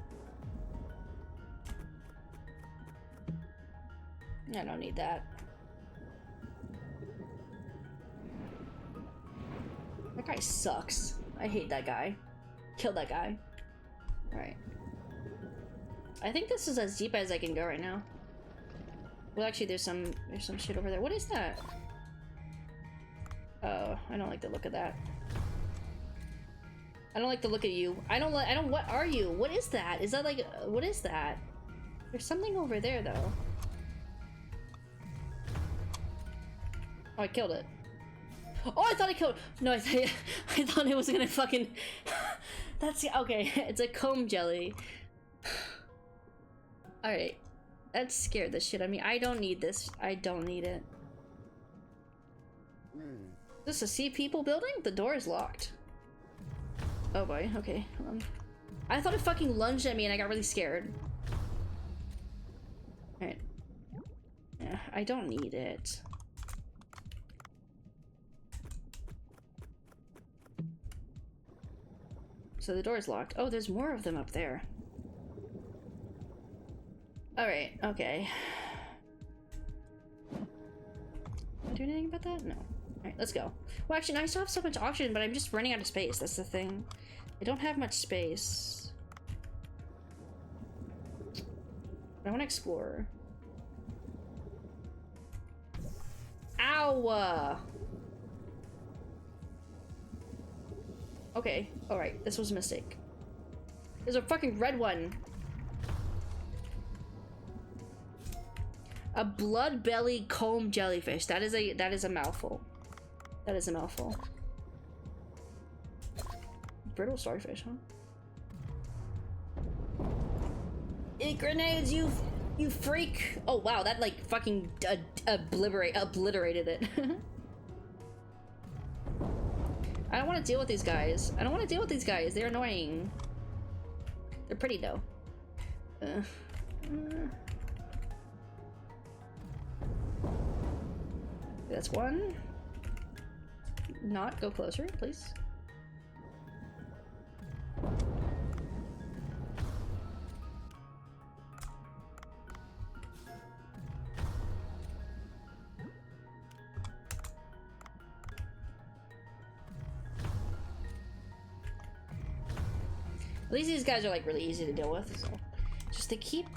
I don't need that. That guy sucks. I hate that guy. Kill that guy. Alright. I think this is as deep as I can go right now. Well, actually, there's some shit over there. What is that? Oh, I don't like the look of that. I don't like the look of you. What are you? What is that? Is that like, what is that? There's something over there, though. Oh, I killed it. Oh, I thought I killed... No, I thought it was gonna fucking... That's... Okay, it's a comb jelly. Alright. That scared the shit out of me. I don't need this. I don't need it. Is this a sea people building? The door is locked. Oh boy, okay. I thought it fucking lunged at me and I got really scared. Alright. Yeah, I don't need it. So the door's locked. Oh, there's more of them up there. Alright, okay. Can I do anything about that? No. Alright, let's go. Well, actually, I still have so much oxygen, but I'm just running out of space. That's the thing. I don't have much space. I want to explore. Ow! Okay, alright, this was a mistake. There's a fucking red one. A blood belly comb jellyfish. That is a mouthful. That is a mouthful. Brittle starfish, huh? Eat grenades, you freak! Oh wow, that like fucking obliterated it. I don't want to deal with these guys. I don't want to deal with these guys. They're annoying. They're pretty though. That's one. Not go closer, please. At least these guys are like really easy to deal with, so just to keep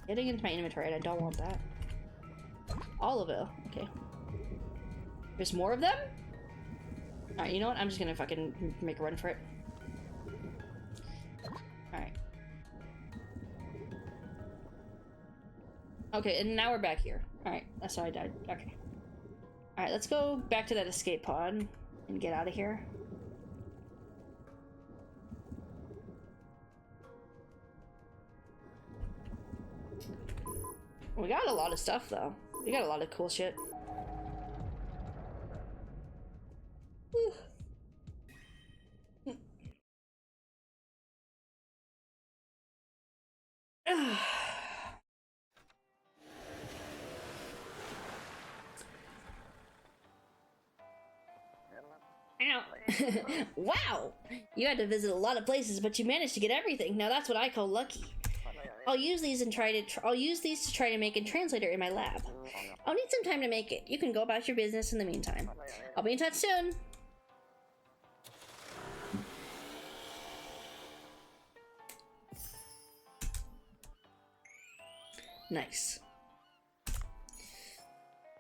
getting into my inventory, and I don't want that. All of it. Okay. There's more of them? Alright, you know what? I'm just gonna fucking make a run for it. Alright. Okay, and now we're back here. Alright, that's how I died. Okay. Alright, let's go back to that escape pod and get out of here. We got a lot of stuff though. We got a lot of cool shit. Whew. Ow. Wow! You had to visit a lot of places, but you managed to get everything. Now that's what I call lucky. I'll use these to try to make a translator in my lab. I'll need some time to make it. You can go about your business in the meantime. I'll be in touch soon. Nice.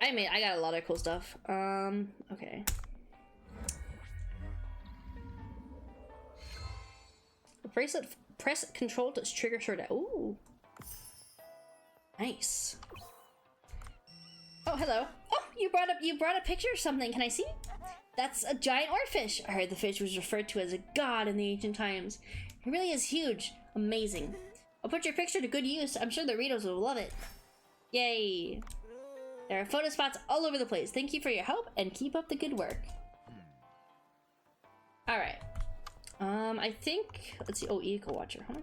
I got a lot of cool stuff. Okay. The bracelet, press control to trigger short. Ooh. Nice. Oh, hello. Oh, you brought a picture of something. Can I see? That's a giant oarfish. I heard the fish was referred to as a god in the ancient times. It really is huge. Amazing. I'll put your picture to good use. I'm sure the readers will love it. Yay. There are photo spots all over the place. Thank you for your help and keep up the good work. Alright. I think, let's see. Oh, Eco Watcher, huh?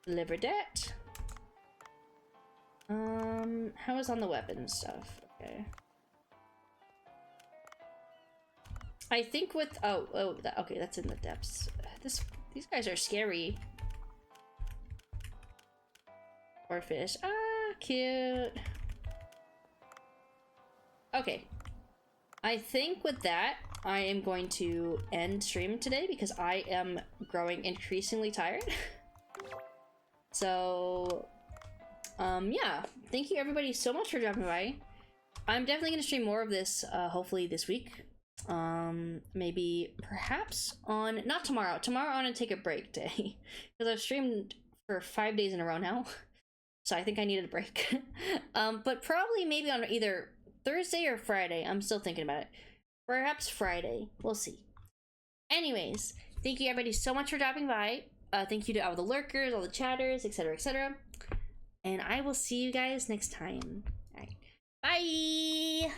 Deliver that. How is on the weapon stuff? Okay. I think with, okay, that's in the depths. These guys are scary. Or fish. Ah, cute. Okay. I think with that, I am going to end stream today because I am growing increasingly tired. So, yeah. Thank you everybody so much for dropping by. I'm definitely going to stream more of this, hopefully this week. Maybe, perhaps on, not tomorrow. Tomorrow I'm going to take a break day. Because I've streamed for 5 days in a row now. So I think I needed a break. But probably maybe on either Thursday or Friday. I'm still thinking about it. Perhaps Friday. We'll see. Anyways, thank you everybody so much for dropping by. Thank you to all the lurkers, all the chatters, etc., etc. And I will see you guys next time. All right. Bye!